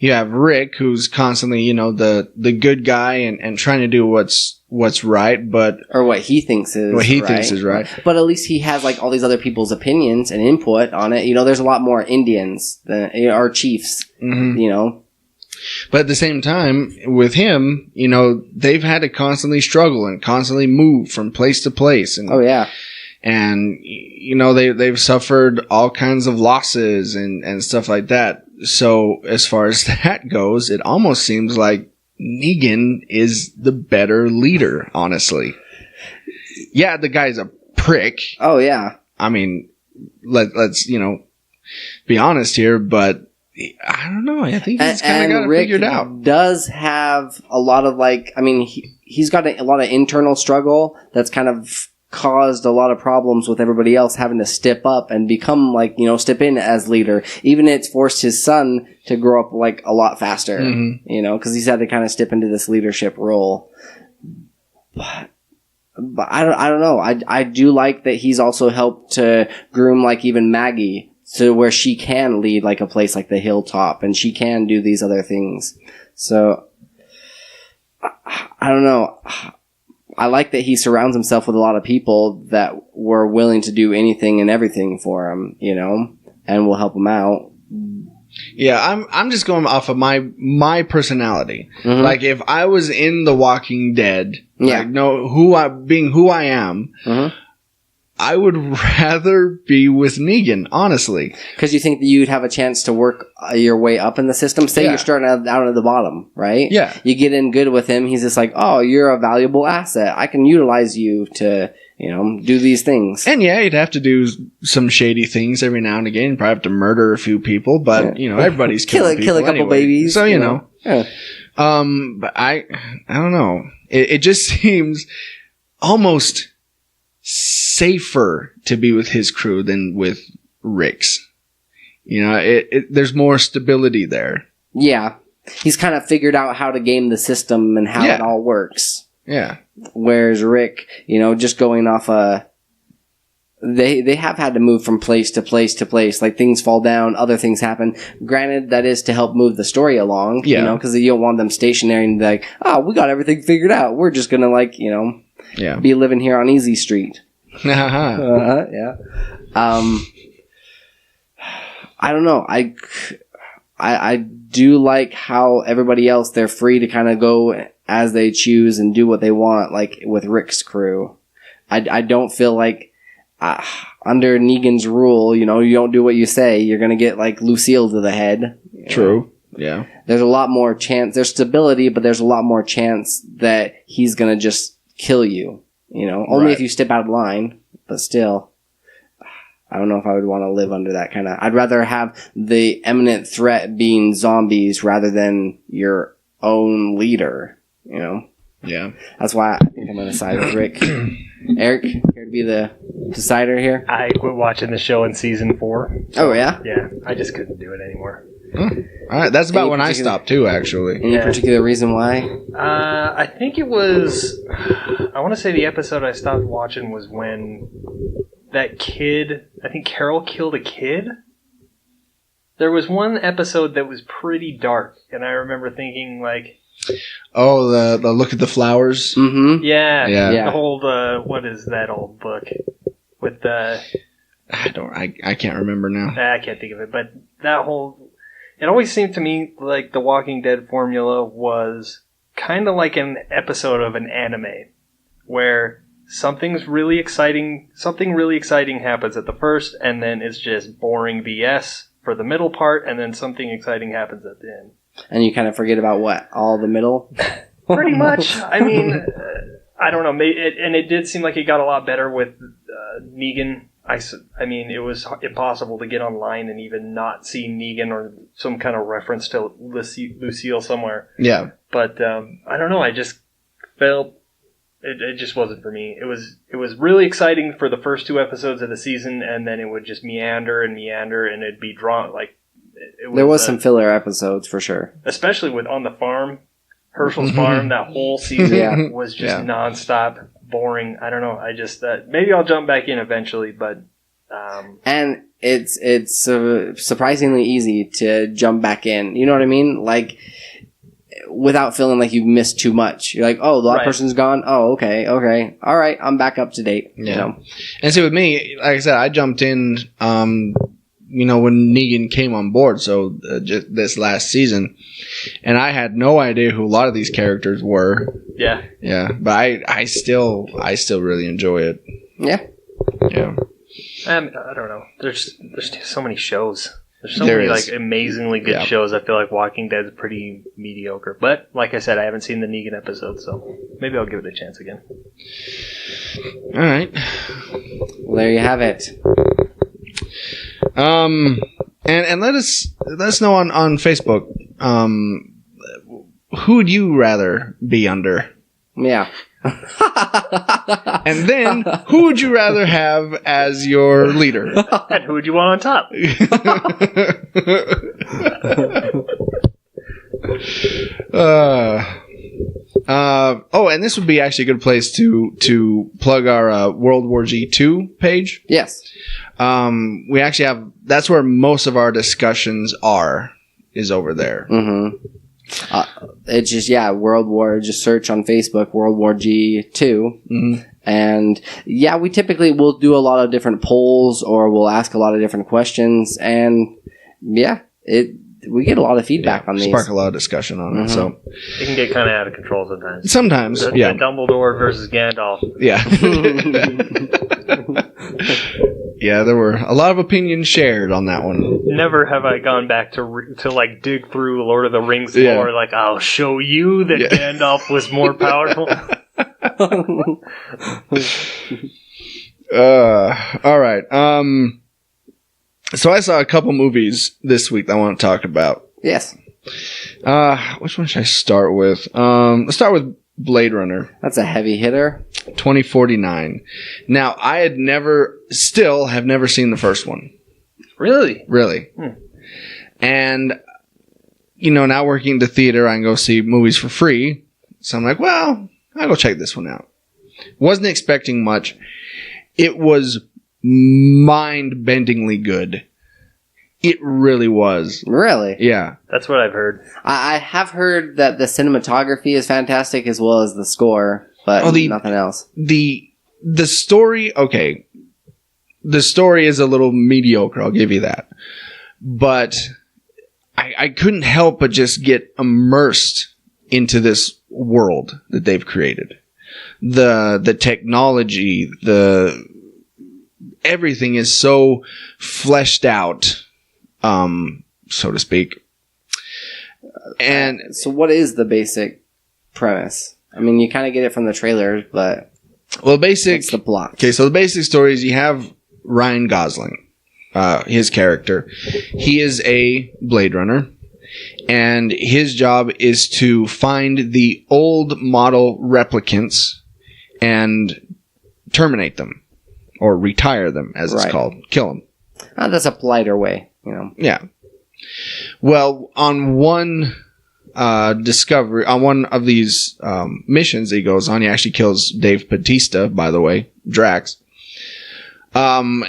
Rick, who's constantly, the good guy and trying to do what's right, but or what he thinks is right. But at least he has like all these other people's opinions and input on it. There's a lot more Indians than or chiefs. Mm-hmm. But at the same time, with him, they've had to constantly struggle and constantly move from place to place. And, oh yeah. And, they've suffered all kinds of losses and stuff like that. So as far as that goes, it almost seems like Negan is the better leader, honestly. Yeah, the guy's a prick. Oh, yeah. I mean, let's, be honest here, but I don't know. I think he's kind of got it figured out. Does have a lot of he's got a lot of internal struggle that's kind of caused a lot of problems with everybody else having to step up and become step in as leader. Even it's forced his son to grow up a lot faster, because he's had to kind of step into this leadership role. But I don't know. I do like that he's also helped to groom even Maggie to where she can lead a place like the Hilltop and she can do these other things. So I don't know. I like that he surrounds himself with a lot of people that were willing to do anything and everything for him, and will help him out. Yeah, I'm just going off of my personality. Mm-hmm. Like if I was in The Walking Dead, being who I am, mm-hmm. I would rather be with Negan, honestly. Because you think that you'd have a chance to work your way up in the system? Say you're starting out at the bottom, right? Yeah. You get in good with him. He's just like, oh, you're a valuable asset. I can utilize you to, do these things. And yeah, you'd have to do some shady things every now and again. You'd probably have to murder a few people, but, everybody's killing people kill a couple babies. So, Yeah. But I don't know. It just seems almost safer to be with his crew than with Rick's. There's more stability there. Yeah. He's kind of figured out how to game the system and how it all works. Yeah. Whereas Rick, just going off they have had to move from place to place to place. Things fall down, other things happen. Granted, that is to help move the story along, because you don't want them stationary and be we got everything figured out. We're just gonna be living here on Easy Street. Yeah. I don't know. I do like how everybody else, they're free to kind of go as they choose and do what they want, with Rick's crew. I don't feel like under Negan's rule, you don't do what you say, you're going to get Lucille to the head. True. Yeah. There's a lot more chance. There's stability, but there's a lot more chance that he's going to just kill you. Only if you step out of line, but still. I don't know if I would want to live under that kind of... I'd rather have the imminent threat being zombies rather than your own leader, Yeah. That's why I think I'm going to side with Rick. Eric, here to be the decider here? I quit watching the show in season 4. Oh, yeah? Yeah, I just couldn't do it anymore. All right, that's about when I stopped too, actually. Any particular reason why? I think it was... I want to say the episode I stopped watching was when that kid... I think Carol killed a kid? There was one episode that was pretty dark, and I remember thinking, Oh, the Look at the Flowers? Mm-hmm. Yeah. The whole, what is that old book? With the... I can't remember now. I can't think of it, but that whole... It always seemed to me like the Walking Dead formula was kind of like an episode of an anime, where something really exciting happens at the first, and then it's just boring BS for the middle part, and then something exciting happens at the end. And you kind of forget about what? All the middle? Pretty much. I mean, I don't know. And it did seem like it got a lot better with Negan. I mean, it was impossible to get online and even not see Negan or some kind of reference to Lucille somewhere. Yeah. But I don't know. I just felt it just wasn't for me. It was really exciting for the first 2 episodes of the season, and then it would just meander, and it'd be drawn like. There was some filler episodes for sure, especially with On the Farm, Herschel's farm. That whole season was just nonstop boring. I don't know. I just maybe I'll jump back in eventually, but and it's surprisingly easy to jump back in. You know what I mean? Like without feeling like you've missed too much. You're like, oh, that person's gone. Oh, okay, all right, I'm back up to date. Yeah. You know? And see, with me, like I said, I jumped in. When Negan came on board, so just this last season, and I had no idea who a lot of these characters were. Yeah, but I still really enjoy it. Yeah. I don't know. There's so many shows. There's so many like amazingly good shows. I feel like Walking Dead's pretty mediocre, but like I said, I haven't seen the Negan episode, so maybe I'll give it a chance again. All right. Well, there you have it. And let us know on Facebook. Who would you rather be under? Yeah. And then, who would you rather have as your leader? And who would you want on top? And this would be actually a good place to plug our World War G2 page. Yes. We actually have, that's where most of our discussions is over there. Mm-hmm. It's just, World War, just search on Facebook, World War G2. Mm-hmm. And we typically will do a lot of different polls, or we'll ask a lot of different questions. And we get a lot of feedback on these. Spark a lot of discussion on it. So it can get kind of out of control sometimes. Sometimes, the Dumbledore versus Gandalf. Yeah. Yeah, there were a lot of opinions shared on that one. Never have I gone back to like dig through Lord of the Rings lore. Like, I'll show you that Gandalf was more powerful. All right. So I saw a couple movies this week that I want to talk about. Yes. Which one should I start with? Let's start with Blade Runner. That's a heavy hitter. 2049. Now, I have never seen the first one. Really? Really. And, now working the theater, I can go see movies for free. So I'm like, well, I'll go check this one out. Wasn't expecting much. It was mind-bendingly good. It really was. Really? Yeah. That's what I've heard. I have heard that the cinematography is fantastic as well as the score, but nothing else. The story, okay. The story is a little mediocre, I'll give you that. But I couldn't help but just get immersed into this world that they've created. The technology, everything is so fleshed out, so to speak. And so what is the basic premise? I mean, you kind of get it from the trailers, but what's the plot? Okay, so the basic story is you have Ryan Gosling, his character. He is a Blade Runner, and his job is to find the old model replicants and terminate them, or retire them, as it's called. Kill them. That's a politer way, Yeah. Well, on one discovery, on one of these missions he goes on, he actually kills Dave Bautista, by the way, Drax.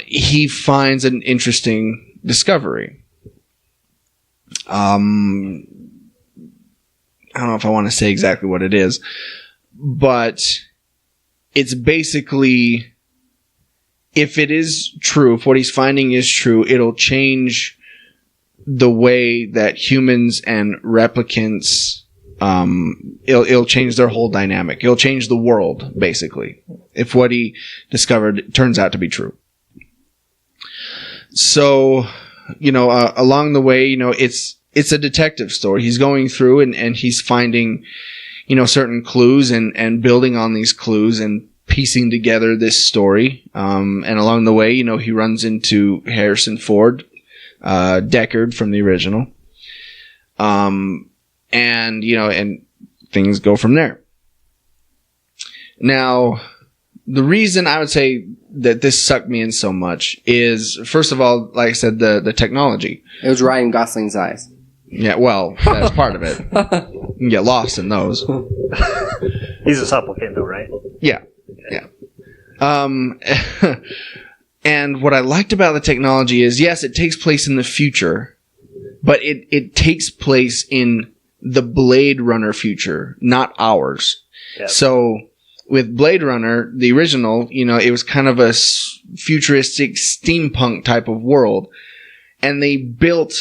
He finds an interesting discovery. I don't know if I want to say exactly what it is, but it's basically, if it is true, if what he's finding is true, it'll change the way that humans and replicants It'll change their whole dynamic. It'll change the world, basically, if what he discovered turns out to be true. So, along the way, it's a detective story. He's going through and he's finding, certain clues and building on these clues and piecing together this story. And along the way, he runs into Harrison Ford, Deckard from the original. And things go from there. Now, the reason I would say that this sucked me in so much is, first of all, like I said, the technology. It was Ryan Gosling's eyes. Yeah, well, that's part of it. You can get lost in those. He's a supplicant, though, right? Yeah. And what I liked about the technology is, yes, it takes place in the future, but it takes place in the Blade Runner future, not ours. Yep. So with Blade Runner, the original, it was kind of a futuristic steampunk type of world. And they built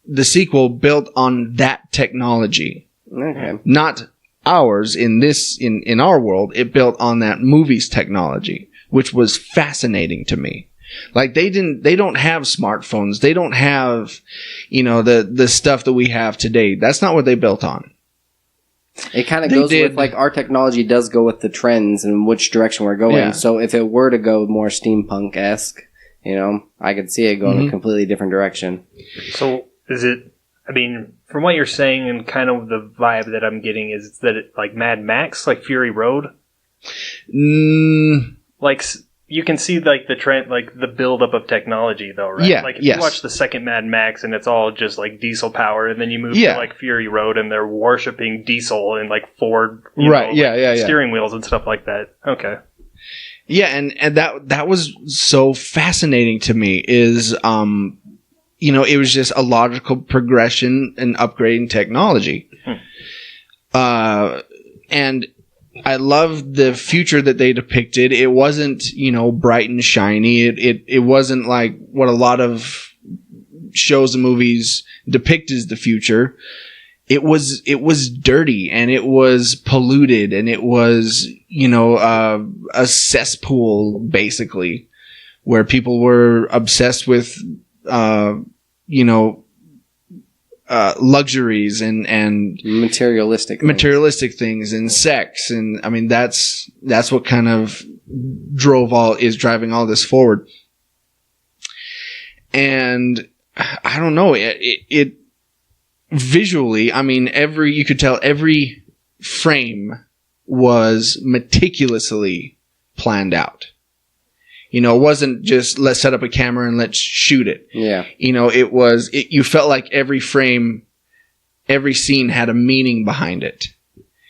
the sequel built on that technology. Okay. Not ours in our world. It built on that movie's technology, which was fascinating to me. Like they don't have smartphones. They don't have, the stuff that we have today. That's not what they built on. It kind of goes with, like, our technology does go with the trends and which direction we're going. Yeah. So if it were to go more steampunk-esque, I could see it going a completely different direction. So is it, from what you're saying and kind of the vibe that I'm getting is that it like Mad Max, like Fury Road? Like, you can see, like, the trend, like, the buildup of technology, though, right? Yeah, like, if yes. you watch the second Mad Max and it's all just, like, diesel power, and then you move to, like, Fury Road and they're worshipping diesel and, like, Ford, steering wheels and stuff like that. Okay. Yeah, and that was so fascinating to me is, it was just a logical progression and upgrading technology. And I loved the future that they depicted. It wasn't, bright and shiny. It wasn't like what a lot of shows and movies depict as the future. It was dirty and it was polluted and it was, a cesspool basically where people were obsessed with, luxuries and materialistic things and sex. And that's what kind of is driving all this forward. And I don't know, it visually, you could tell every frame was meticulously planned out. It wasn't just let's set up a camera and let's shoot it. Yeah. You felt like every frame, every scene had a meaning behind it.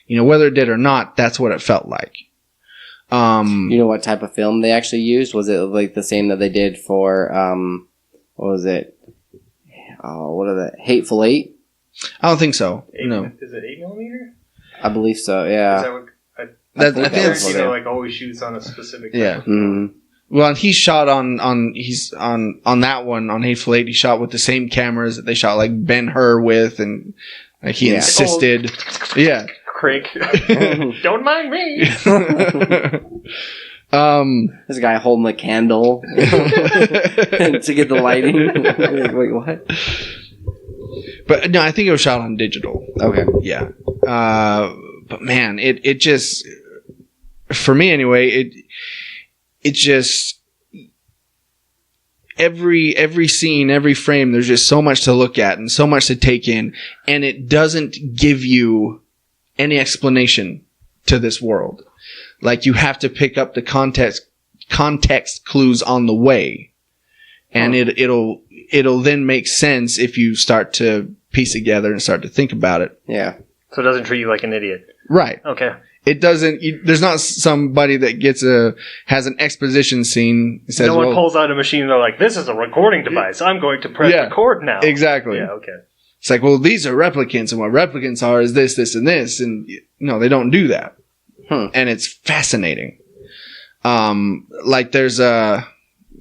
Whether it did or not, that's what it felt like. You know what type of film they actually used? Was it like the same that they did for, what was it? Oh, what are the Hateful Eight? I don't think so. No. Is it 8mm? I believe so, yeah. Is that what, I think that's like always shoots on a specific yeah. Mm-hmm. Well, and he shot on that one on Hateful Eight. He shot with the same cameras that they shot like Ben-Hur with, and like he insisted. Yeah, Craig, don't mind me. There's a guy holding the candle to get the lighting. Wait, what? But no, I think it was shot on digital. Okay. Yeah. But man, it just, for me anyway, it just, every scene, every frame, there's just so much to look at and so much to take in, and it doesn't give you any explanation to this world. Like, you have to pick up the context clues on the way, and it'll then make sense if you start to piece together and start to think about it. Yeah. So it doesn't treat you like an idiot. Right. Okay. It doesn't. There's not somebody that has an exposition scene. Says, no one pulls out a machine and they're like, "This is a recording device. I'm going to press record now." Exactly. Yeah. Okay. It's like, well, these are replicants, and what replicants are is this, this, and this, and no, they don't do that. And it's fascinating. Like there's I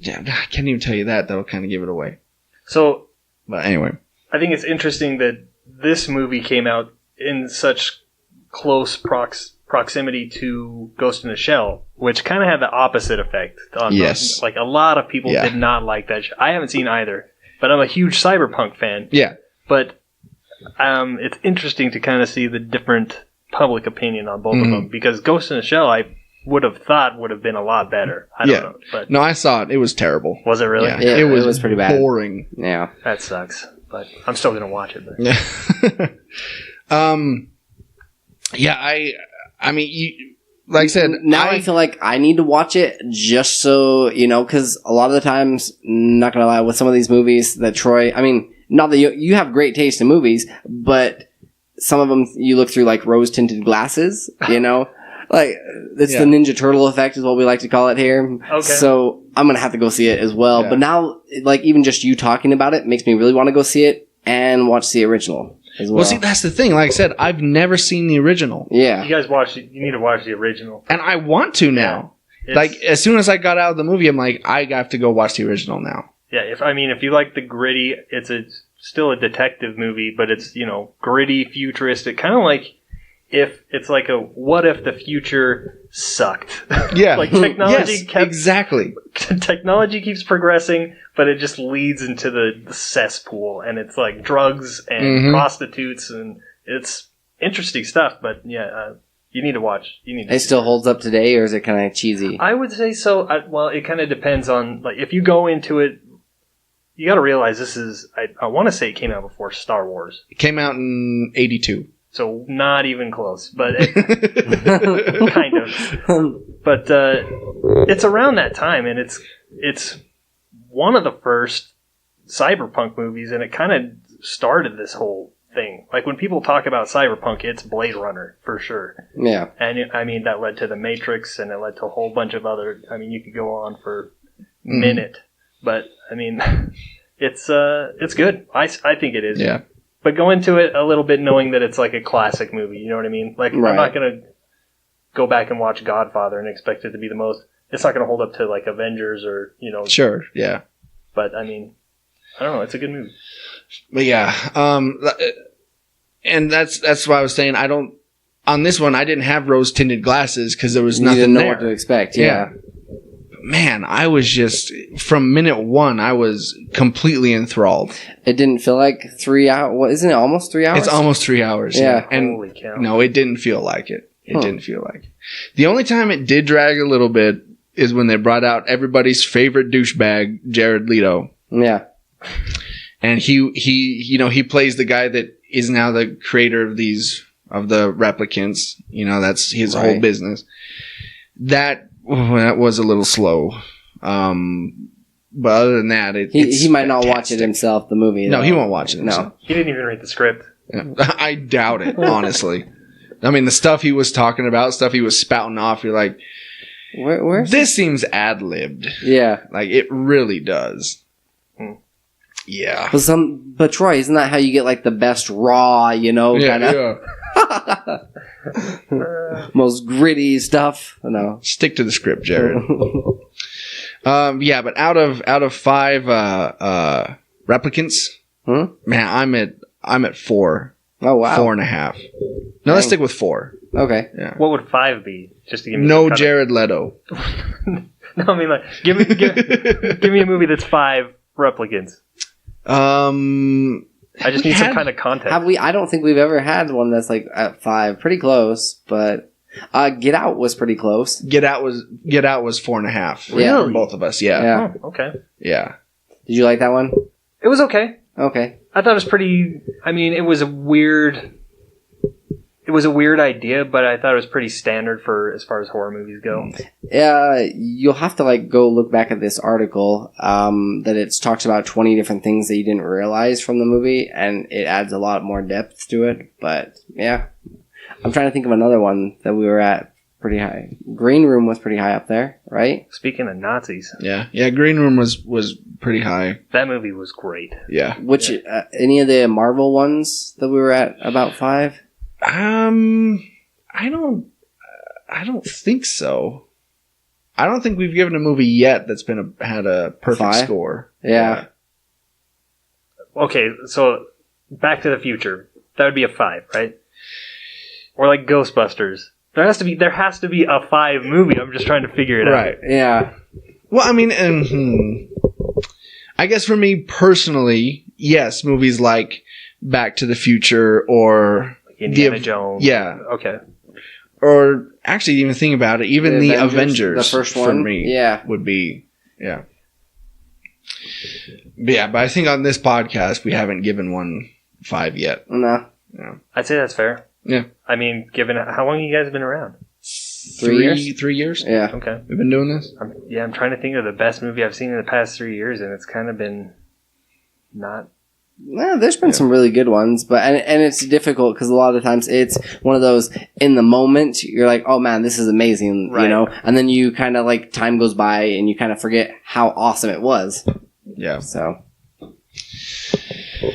can't even tell you that. That'll kind of give it away. So, but anyway, I think it's interesting that this movie came out in such close proximity to Ghost in the Shell, which kind of had the opposite effect. Yes. Like, a lot of people did not like that show. I haven't seen either, but I'm a huge cyberpunk fan. Yeah. But it's interesting to kind of see the different public opinion on both of them, because Ghost in the Shell, I would have thought would have been a lot better. I don't know. But no, I saw it. It was terrible. Was it really? Yeah, it was pretty bad. Boring. Yeah. That sucks. But I'm still going to watch it. But. Yeah. I mean, like I said, now I feel like I need to watch it just so, because a lot of the times, not gonna lie, with some of these movies that Troy, I mean, not that you have great taste in movies, but some of them you look through like rose tinted glasses, like it's the Ninja Turtle effect is what we like to call it here. Okay. So I'm gonna have to go see it as well. Yeah. But now, like even just you talking about it makes me really want to go see it and watch the original as well. Well, see, that's the thing. Like I said, I've never seen the original. Yeah. You guys you need to watch the original. And I want to now. Yeah. Like, as soon as I got out of the movie, I'm like, I have to go watch the original now. Yeah, if you like the gritty, it's still a detective movie, but it's, gritty, futuristic, kind of like what if the future sucked? Yeah. Like technology exactly. Technology keeps progressing, but it just leads into the cesspool, and it's like drugs and prostitutes, and it's interesting stuff, but you need to watch. It still holds up today, or is it kind of cheesy? I would say so. Well, it kind of depends on, like, if you go into it, you got to realize this is, I want to say it came out before Star Wars. It came out in 82. So not even close, but kind of. But it's around that time, and it's one of the first cyberpunk movies, and it kind of started this whole thing. Like, when people talk about cyberpunk, it's Blade Runner for sure. Yeah. And that led to The Matrix, and it led to a whole bunch of other. You could go on for a minute, but it's good. I think it is. Yeah. But go into it a little bit knowing that it's like a classic movie. You know what I mean? Like, right. I'm not gonna go back and watch Godfather and expect it to be the most. It's not gonna hold up to like Avengers or Sure. Yeah. But I don't know. It's a good movie. But yeah, and that's why I was saying on this one I didn't have rose tinted glasses because there was nothing you didn't know there. what to expect. Yeah. Man, I was just from minute one I was completely enthralled. It didn't feel like 3 hours. What isn't it? Almost 3 hours. It's almost 3 hours. Yeah. And holy cow. no, it didn't feel like it. It didn't feel like it. The only time it did drag a little bit is when they brought out everybody's favorite douchebag, Jared Leto. Yeah. And he plays the guy that is now the creator of the replicants. That's his whole business. That was a little slow. But other than that, he might not watch fantastic. it himself, the movie. No, though. he won't watch it No. himself. He didn't even read the script. I doubt it, honestly. I mean, the stuff he was talking about, stuff he was spouting off, you're like, Where's this seems ad-libbed. Yeah. Like, it really does. Yeah. But Troy, isn't that how you get like the best raw, kind of most gritty stuff? No. Stick to the script, Jared. Yeah, but out of 5 replicants, man, I'm at 4. Oh wow. 4.5. No, let's stick with 4. Okay. Yeah. What would 5 be? Just to give me No some kind Jared Leto. No, I mean, like, give me a movie that's 5 replicants. I just need some kind of context. Have we? I don't think we've ever had one that's like at 5. Pretty close, but Get Out was pretty close. Get Out was 4.5. Yeah. For both of us. Yeah. Yeah. Oh, okay. Yeah. Did you like that one? It was okay. Okay. I thought it was pretty. I mean, it was a weird idea, but I thought it was pretty standard for as far as horror movies go. You'll have to like go look back at this article that it talks about 20 different things that you didn't realize from the movie, and it adds a lot more depth to it. But yeah, I'm trying to think of another one that we were at pretty high. Green Room was pretty high up there, right? Speaking of Nazis, Yeah. Green Room was pretty high. that movie was great. Yeah. Which any of the Marvel ones that we were at about 5? I don't think so. I don't think we've given a movie yet that's had a perfect 5? score. Yeah. Okay, so Back to the Future, that would be a 5, right? Or like Ghostbusters. There has to be a 5 movie. I'm just trying to figure it out. Right. Yeah. Well, I mean, I guess for me personally, yes, movies like Back to the Future or Indiana Jones. Yeah. Okay. Or actually, even think about it, even the Avengers the first one, for me would be, yeah. But yeah, but I think on this podcast, we haven't given one 5 yet. No. Yeah. I'd say that's fair. Yeah. I mean, given how long you guys been around? 3 years? 3 years? Yeah. Okay. We've been doing this? I'm trying to think of the best movie I've seen in the past 3 years, and it's kind of been not. Well, there's been some really good ones, but and it's difficult because a lot of times it's one of those in the moment you're like, oh man, this is amazing, Right. you know, and then you kind of like time goes by and you kind of forget how awesome it was. Yeah. So.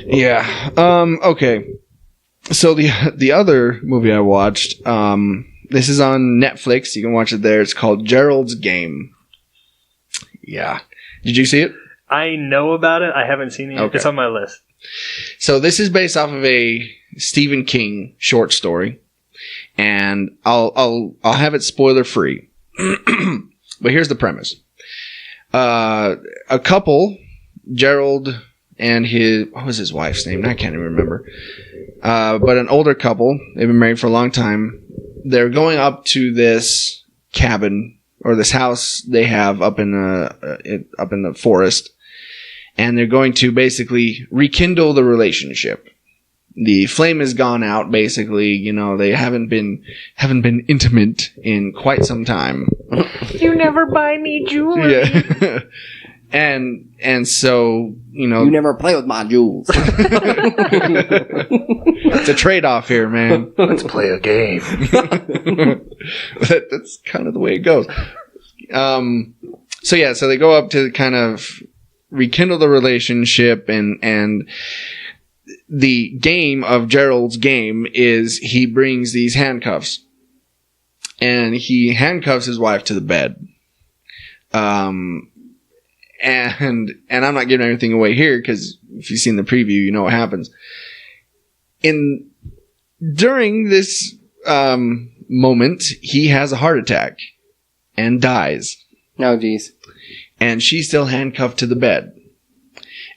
Yeah. Okay. So the other movie I watched, this is on Netflix. You can watch it there. It's called Gerald's Game. Yeah. Did you see it? I know about it. I haven't seen it yet. Okay. It's on my list. So this is based off of a Stephen King short story, and I'll have it spoiler free. But here's the premise: a couple, Gerald and what was his wife's name? I can't even remember. But an older couple, they've been married for a long time. They're going up to this cabin or this house they have up in the forest. And they're going to basically rekindle the relationship. The flame has gone out, basically. You know, they haven't been intimate in quite some time. You never buy me jewelry. Yeah. And so, you know, You never play with my jewels. it's a trade-off here, man. Let's play a game. That's kind of the way it goes. So they go up to kind of rekindle the relationship, and the game of Gerald's game is he brings these handcuffs, and he handcuffs his wife to the bed. And I'm not giving anything away here because if you've seen the preview, you know what happens. During this moment, he has a heart attack and dies. No, geez. And she's still handcuffed to the bed.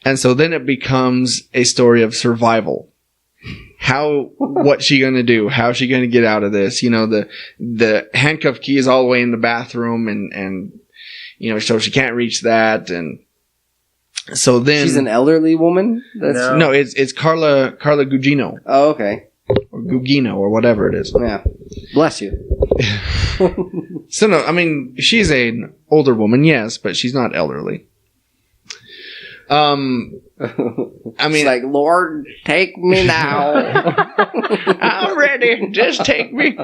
And so then it becomes a story of survival. What's she gonna do? How's she gonna get out of this? You know, the handcuff key is all the way in the bathroom and you know, so she can't reach that. And so then She's an elderly woman? No, it's Carla Gugino. Oh, okay. Or Gugino or whatever it is. Yeah. Bless you. So no, I mean, she's an older woman, yes, but she's not elderly. I mean, She's like, Lord, take me now. I'm ready. Just take me.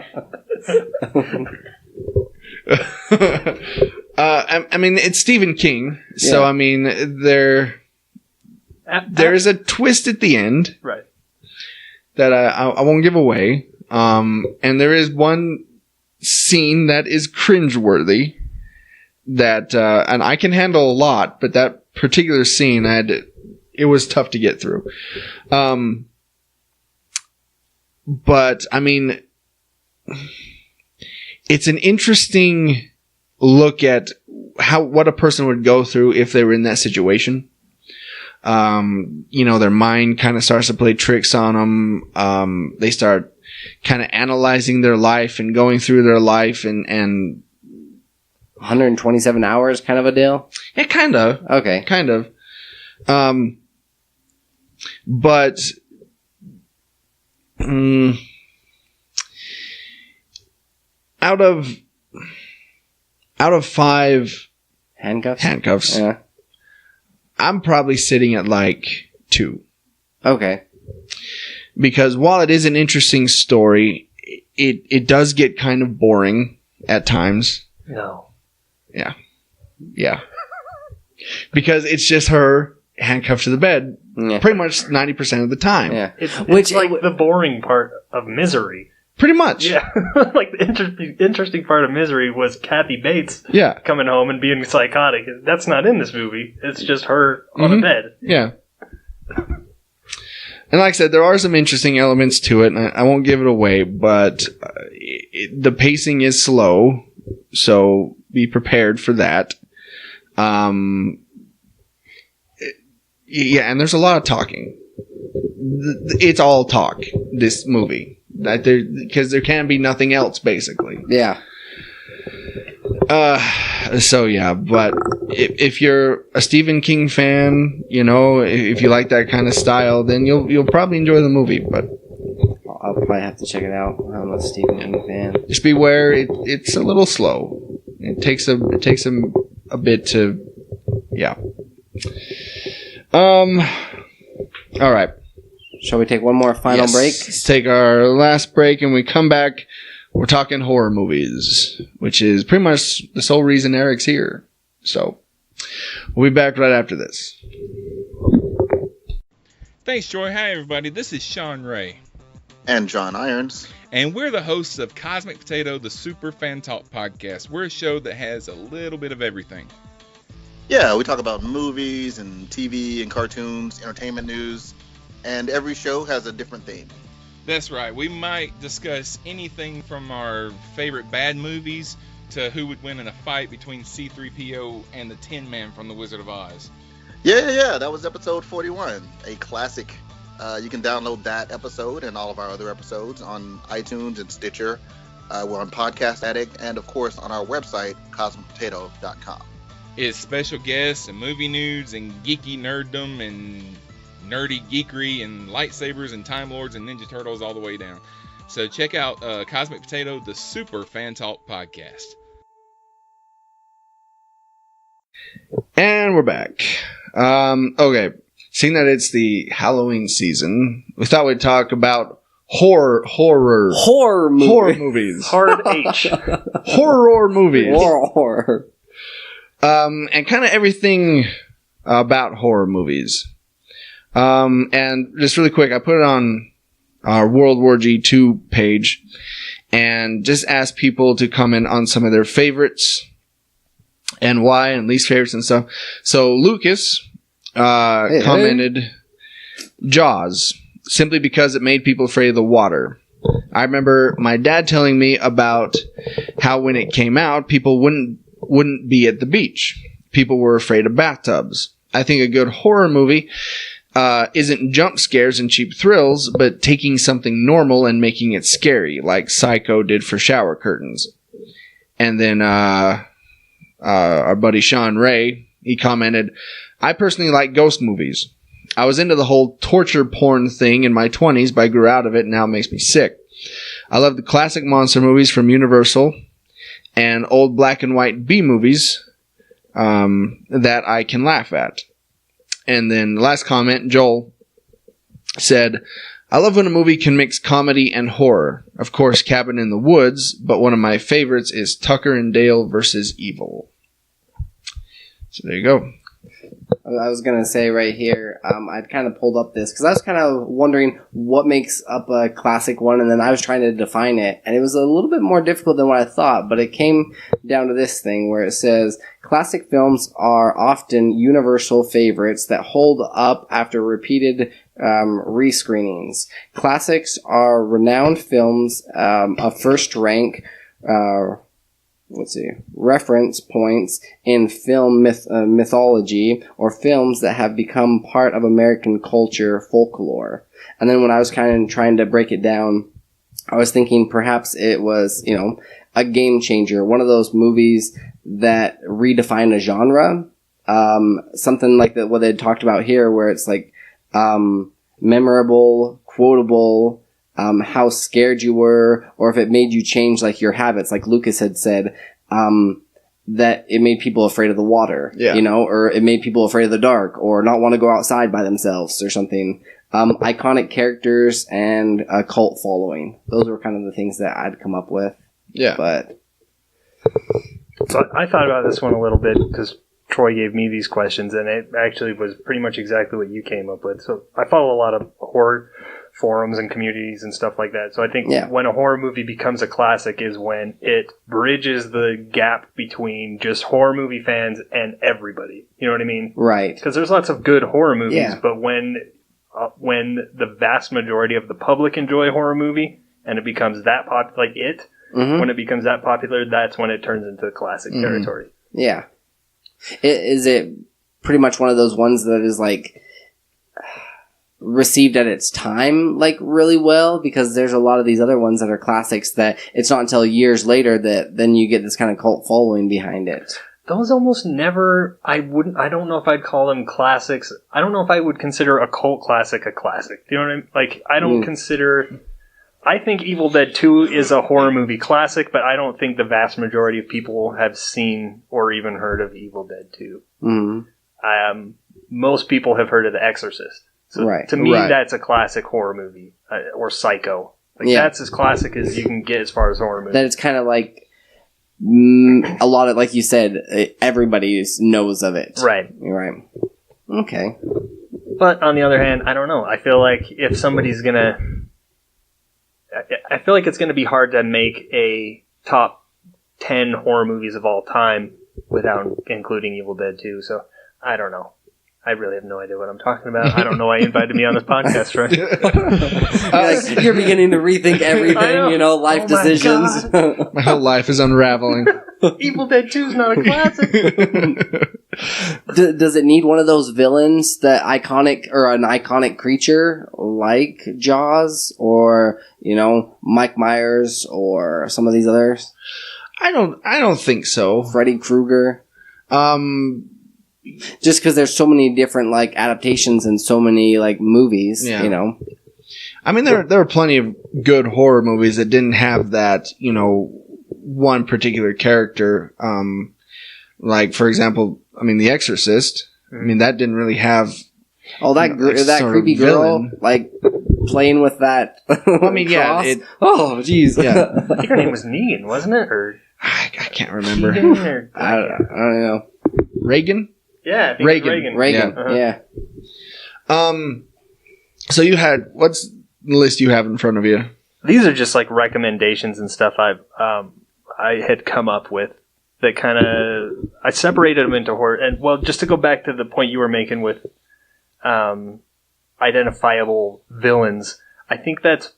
I mean, it's Stephen King, so Yeah. I mean, there is a twist at the end, Right. that I won't give away. And there is one scene that is cringeworthy that, and I can handle a lot, but that particular scene, it was tough to get through. But I mean, it's an interesting look at what a person would go through if they were in that situation. You know, their mind kind of starts to play tricks on them. They start kind of analyzing their life and going through their life and 127 hours kind of a deal? yeah, kind of. Okay. Kind of. But out of 5 handcuffs, Yeah. I'm probably sitting at like 2. Okay. Because while it is an interesting story, it does get kind of boring at times. No. Yeah. Because it's just her handcuffed to the bed Yeah. pretty much 90% of the time. Yeah. It's like the boring part of Misery. Pretty much. Yeah. Like the interesting part of Misery was Kathy Bates Yeah. coming home and being psychotic. That's not in this movie. It's just her on a bed. Yeah. And like I said, there are some interesting elements to it, and I won't give it away, but the pacing is slow, so be prepared for that. Yeah, and there's a lot of talking. It's all talk, this movie. Because there can be nothing else, basically. Yeah. So yeah, but if you're a Stephen King fan, you know, if you like that kind of style, then you'll probably enjoy the movie. But I'll probably have to check it out. I'm a Stephen King fan. Just beware, it's a little slow. It takes a bit to, yeah. All right. Shall we take one more final break? Let's take our last break, and we come back. We're talking horror movies, which is pretty much the sole reason Eric's here. So, we'll be back right after this. Thanks, Joy. Hi, everybody. This is Sean Ray. And John Irons. And we're the hosts of Cosmic Potato, the Super Fan Talk podcast. We're a show that has a little bit of everything. Yeah, we talk about movies and TV and cartoons, entertainment news, and every show has a different theme. That's right. We might discuss anything from our favorite bad movies to who would win in a fight between C-3PO and the Tin Man from The Wizard of Oz. Yeah. That was episode 41, a classic. You can download that episode and all of our other episodes on iTunes and Stitcher. We're on Podcast Addict and, of course, on our website, cosmicpotato.com. It's special guests and movie news and geeky nerddom and nerdy geekery and lightsabers and Time Lords and Ninja Turtles all the way down. So check out Cosmic Potato, the Super Fan Talk podcast. And we're back. Okay. Seeing that it's the Halloween season, we thought we'd talk about horror movies. Hard H. Horror movies. Horror. And kind of everything about horror movies. And just really quick, I put it on our World War G2 page and just asked people to comment on some of their favorites and why and least favorites and stuff. So Lucas commented Jaws, simply because it made people afraid of the water. I remember my dad telling me about how when it came out, people wouldn't be at the beach. People were afraid of bathtubs. I think a good horror movie isn't jump scares and cheap thrills, but taking something normal and making it scary, like Psycho did for shower curtains. And then our buddy Sean Ray, he commented, I personally like ghost movies. I was into the whole torture porn thing in my 20s, but I grew out of it and now it makes me sick. I love the classic monster movies from Universal and old black and white B movies that I can laugh at. And then the last comment, Joel said, I love when a movie can mix comedy and horror. Of course, Cabin in the Woods, but one of my favorites is Tucker and Dale versus Evil. So there you go. I was going to say right here, I'd kind of pulled up this because I was kind of wondering what makes up a classic one, and then I was trying to define it, and it was a little bit more difficult than what I thought, but it came down to this thing where it says, classic films are often universal favorites that hold up after repeated rescreenings. Classics are renowned films of first rank, reference points in film mythology or films that have become part of American culture folklore. And then when I was kind of trying to break it down, I was thinking perhaps it was, a game changer, one of those movies that redefine a genre. Something like what they talked about here, where it's like memorable, quotable, how scared you were, or if it made you change like your habits, like Lucas had said, that it made people afraid of the water, or it made people afraid of the dark, or not want to go outside by themselves or something. Iconic characters and a cult following. Those were kind of the things that I'd come up with. Yeah. But so I thought about this one a little bit because Troy gave me these questions, and it actually was pretty much exactly what you came up with. So I follow a lot of horror forums and communities and stuff like that. So I think when a horror movie becomes a classic is when it bridges the gap between just horror movie fans and everybody. You know what I mean? Right. Because there's lots of good horror movies, but when when the vast majority of the public enjoy a horror movie and it becomes that popular, like when it becomes that popular, that's when it turns into classic territory. Yeah. Is it pretty much one of those ones that is like received at its time like really well? Because there's a lot of these other ones that are classics that it's not until years later that then you get this kind of cult following behind it. Those almost never, I don't know if I'd call them classics. I don't know if I would consider a cult classic a classic. Do you know what I mean? Like, I don't consider, I think Evil Dead 2 is a horror movie classic, but I don't think the vast majority of people have seen or even heard of Evil Dead 2. Mm-hmm. Most people have heard of The Exorcist. So to me, that's a classic horror movie. Or Psycho. Like, that's as classic as you can get as far as horror movies. That it's kind of like, a lot of, like you said, everybody knows of it. Right. Right. Okay. But on the other hand, I don't know. I feel like if somebody's gonna, I feel like it's gonna be hard to make a top 10 horror movies of all time without including Evil Dead 2. So I don't know. I really have no idea what I'm talking about. I don't know why you invited me on this podcast, right? You're beginning to rethink everything, life decisions. My whole life is unraveling. Evil Dead 2 is not a classic. Does it need one of those villains, an iconic creature like Jaws or, Mike Myers or some of these others? I don't think so. Freddy Kruger. Just because there's so many different adaptations and so many movies, I mean, there are plenty of good horror movies that didn't have that, one particular character. Like for example, I mean, The Exorcist. I mean, that didn't really have. Oh, that creepy girl, playing with that. I mean, cross. Oh, jeez. Yeah. I think her name was Negan, wasn't it? Or I can't remember. I don't know. Reagan. Yeah, I think Reagan. Reagan. Yeah. So you had, what's the list you have in front of you? These are just recommendations and stuff I had come up with that kind of, I separated them into horror. And just to go back to the point you were making with identifiable villains, I think that's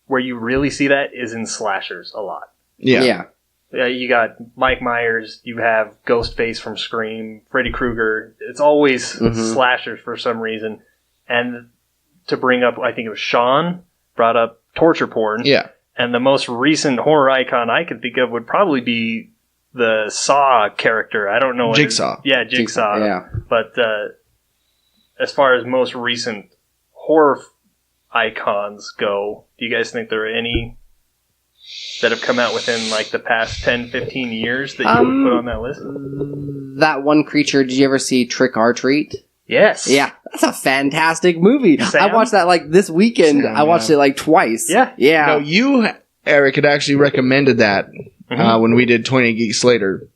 where you really see that is in slashers a lot. Yeah. You got Mike Myers, you have Ghostface from Scream, Freddy Krueger. It's always slashers for some reason. And to bring up, I think it was Sean, brought up torture porn. Yeah. And the most recent horror icon I could think of would probably be the Saw character. I don't know. Jigsaw. Jigsaw. Yeah. But as far as most recent horror icons go, do you guys think there are any that have come out within the past 10, 15 years that you would put on that list? That one creature, did you ever see Trick or Treat? Yes. Yeah, that's a fantastic movie. Sam? I watched that this weekend. Sam, I watched it twice. Yeah. Yeah. No, you, Eric, had actually recommended that when we did 20 Geeks Later.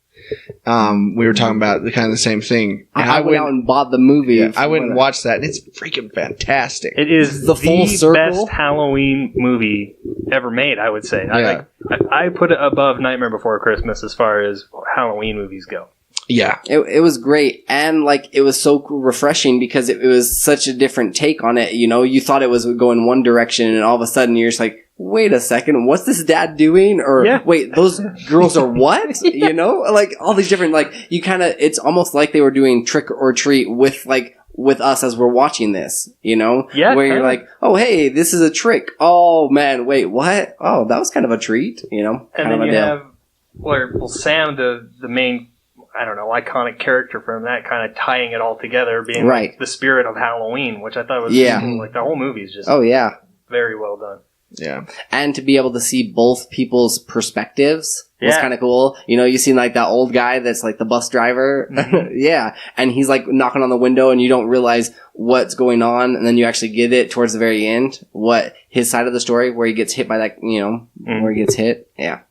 We were talking about the same thing. I went out and bought the movie. Yeah, I went and watched that. And it's freaking fantastic. It is the full circle best Halloween movie ever made, I would say. Yeah. I put it above Nightmare Before Christmas as far as Halloween movies go. Yeah. It was great. And it was so refreshing because it was such a different take on it. You thought it was going one direction and all of a sudden you're just wait a second, what's this dad doing? Or wait, those girls are what? All these different, you kind of, it's almost like they were doing Trick or Treat with us as we're watching this, Yeah. Where you're oh, hey, this is a trick. Oh man, wait, what? Oh, that was kind of a treat, And then you have, Sam, the main, I don't know, iconic character from that, kind of tying it all together, being the spirit of Halloween, which I thought was cool. The whole movie is just very well done. Yeah. And to be able to see both people's perspectives was kind of cool. You see that old guy that's the bus driver. Yeah. And he's knocking on the window and you don't realize what's going on. And then you actually get it towards the very end, what his side of the story, where he gets hit by that, where he gets hit. Yeah.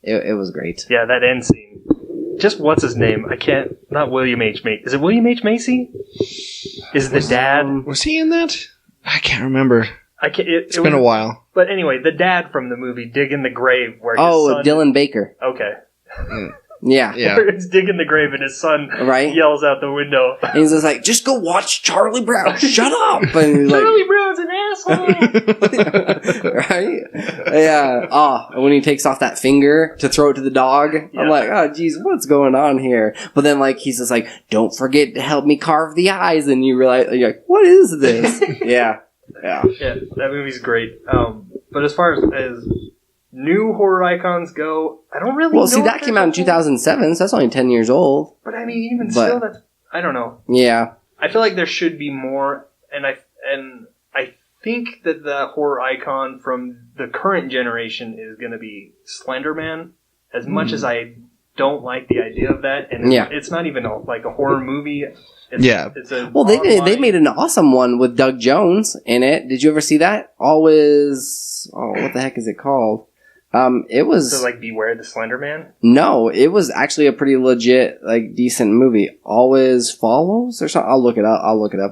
It was great. Yeah. That end scene. Just what's his name? Not William H. Macy. Is it William H. Macy? Is the dad? Was he in that? I can't remember. It's been a while. But anyway, the dad from the movie Dig in the Grave, where his son... Dylan Baker. Okay. Yeah. Yeah. Where it's digging the grave and his son Right. yells out the window. And he's just like, just go watch Charlie Brown. Shut up. And he's like, Charlie Brown's an asshole. right? Yeah. And when he takes off that finger to throw it to the dog, I'm like, oh, geez, what's going on here? But then, like, he's just like, don't forget to help me carve the eyes. And you realize, you're like, what is this? Yeah. Yeah, that movie's great. But as far as new horror icons go, I don't really know. Well, see, that came out in 2007, so that's only 10 years old. But I mean, even still, that's, I don't know. Yeah. I feel like there should be more, and I think that the horror icon from the current generation is going to be Slender Man. As much as I don't like the idea of that, and it's not even like a horror movie. It's a they made an awesome one with Doug Jones in it. Did you ever see that? Always. Oh, what the heck is it called? It was so like Beware the Slender Man. No, it was actually a pretty legit, like decent movie. Always Follows or something. I'll look it up.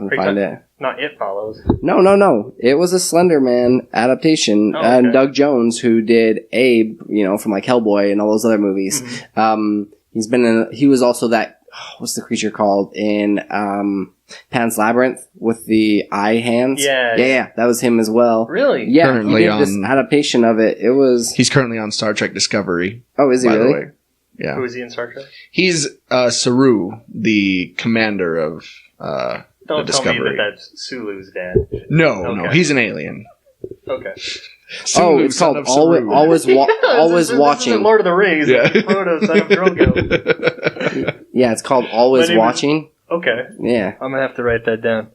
And find it. Not It Follows. No. It was a Slender Man adaptation, and Doug Jones, who did Abe, from like Hellboy and all those other movies. Mm-hmm. He was also that. What's the creature called in Pan's Labyrinth with the eye hands? Yeah, that was him as well. Really? Yeah, currently he did this adaptation of it. It was. He's currently on Star Trek Discovery. Oh, is he by really? the way. Yeah. Who is he in Star Trek? He's Saru, the commander of the Don't tell Discovery. me that's Sulu's dad. No, he's an alien. Okay. Sulu, it's called Saru. Always This Watching. isn't Lord of the Rings. Yeah. Frodo, son of Drogo. Yeah, it's called Always Watching. Okay. Yeah. I'm gonna have to write that down.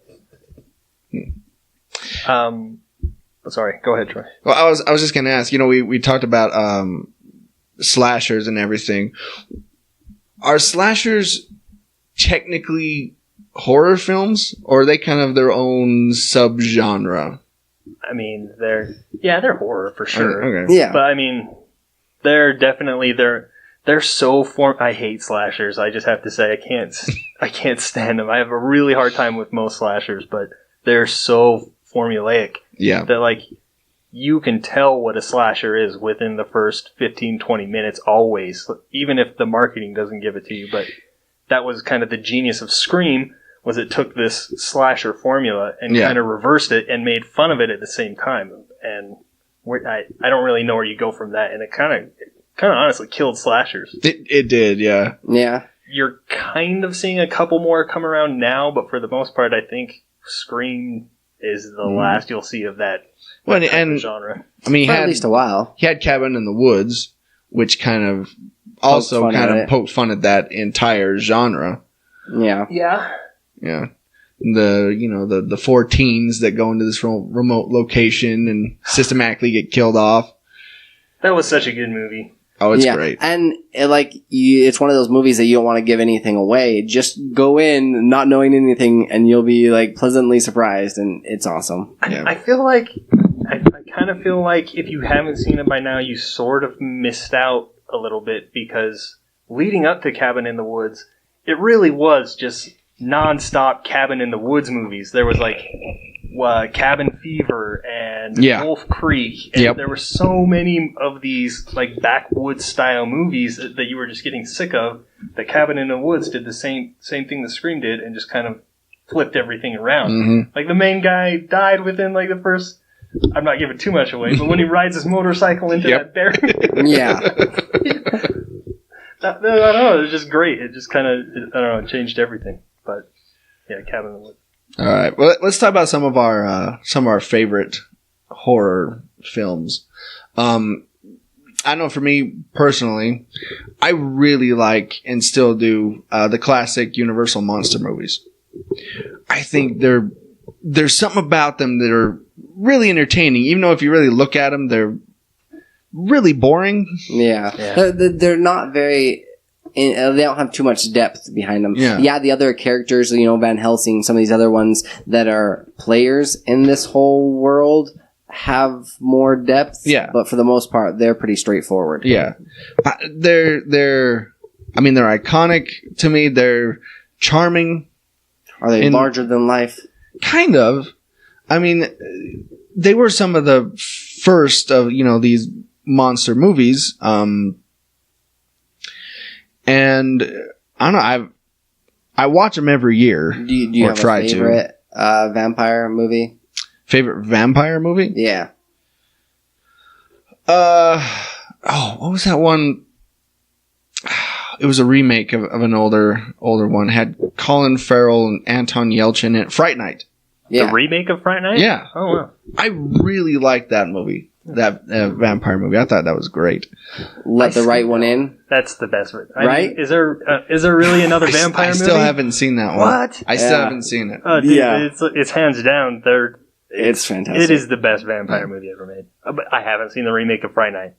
Sorry. Go ahead, Troy. Well, I was just gonna ask. We talked about slashers and everything. Are slashers technically horror films, or are they kind of their own subgenre? I mean, they're horror for sure. Okay. Yeah. But I mean, they're definitely they're so I hate slashers. I just have to say I can't stand them. I have a really hard time with most slashers, but they're so formulaic. Yeah. That like you can tell what a slasher is within the first 15-20 minutes always, even if the marketing doesn't give it to you. But that was kind of the genius of Scream, was it took this slasher formula and kind of reversed it and made fun of it at the same time. And I don't really know where you go from that. And it kind of honestly killed slashers. It did, yeah. Yeah. You're kind of seeing a couple more come around now, but for the most part, I think Scream is the last you'll see of that genre. I mean, at least a while. He had Cabin in the Woods, which kind of also poked fun at that entire genre. Yeah. Yeah. Yeah. The 4 teens that go into this remote location and systematically get killed off. That was such a good movie. Oh, it's great. And it's one of those movies that you don't want to give anything away. Just go in not knowing anything and you'll be like pleasantly surprised, and it's awesome. I feel like I kind of feel like if you haven't seen it by now, you sort of missed out a little bit, because leading up to Cabin in the Woods, it really was just non-stop Cabin in the Woods movies. There was like Cabin Fever and Wolf Creek, and there were so many of these like backwoods style movies that you were just getting sick of. That Cabin in the Woods did the same thing that Scream did, and just kind of flipped everything around. Mm-hmm. Like the main guy died within like the first. I'm not giving too much away, but when he rides his motorcycle into that barrier, yeah. I don't know. It was just great. It just kind of, I don't know, it changed everything. But yeah, Cabin in the Woods. All right. Well, let's talk about some of our favorite horror films. I know for me personally, I really like and still do the classic Universal monster movies. I think there's something about them that are really entertaining, even though if you really look at them, they're really boring. Yeah. They're not very. They don't have too much depth behind them. Yeah, the other characters, Van Helsing, some of these other ones that are players in this whole world have more depth. Yeah, but for the most part, they're pretty straightforward. Yeah, they're iconic to me. They're charming. Are they larger than life? Kind of. I mean, they were some of the first of these monster movies. And I don't know. I watch them every year. Do you or have try a favorite vampire movie? Favorite vampire movie? Yeah. What was that one? It was a remake of an older one. It had Colin Farrell and Anton Yelchin in it. Fright Night. Yeah. The remake of Fright Night? Yeah. Oh, wow. I really liked that movie. That vampire movie. I thought that was great. Let the right one in. That's the best one. Right? Is there really another vampire movie? I still haven't seen that one. What? I still haven't seen it. Oh, dude, Yeah. it's hands down. It's fantastic. It is the best vampire movie ever made. But I haven't seen the remake of Fright Night.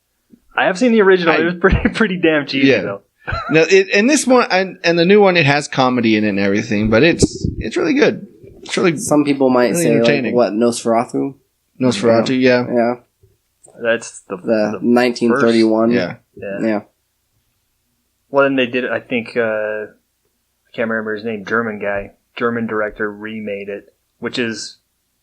I have seen the original. It was pretty damn cheesy though. No, and this one and the new one, it has comedy in it and everything, but it's really good. It's really Some people might really say entertaining. like, what, Nosferatu? Nosferatu, yeah. Yeah. That's The 1931. Yeah. Yeah. Well, then they did. I think I can't remember his name. German director remade it, which is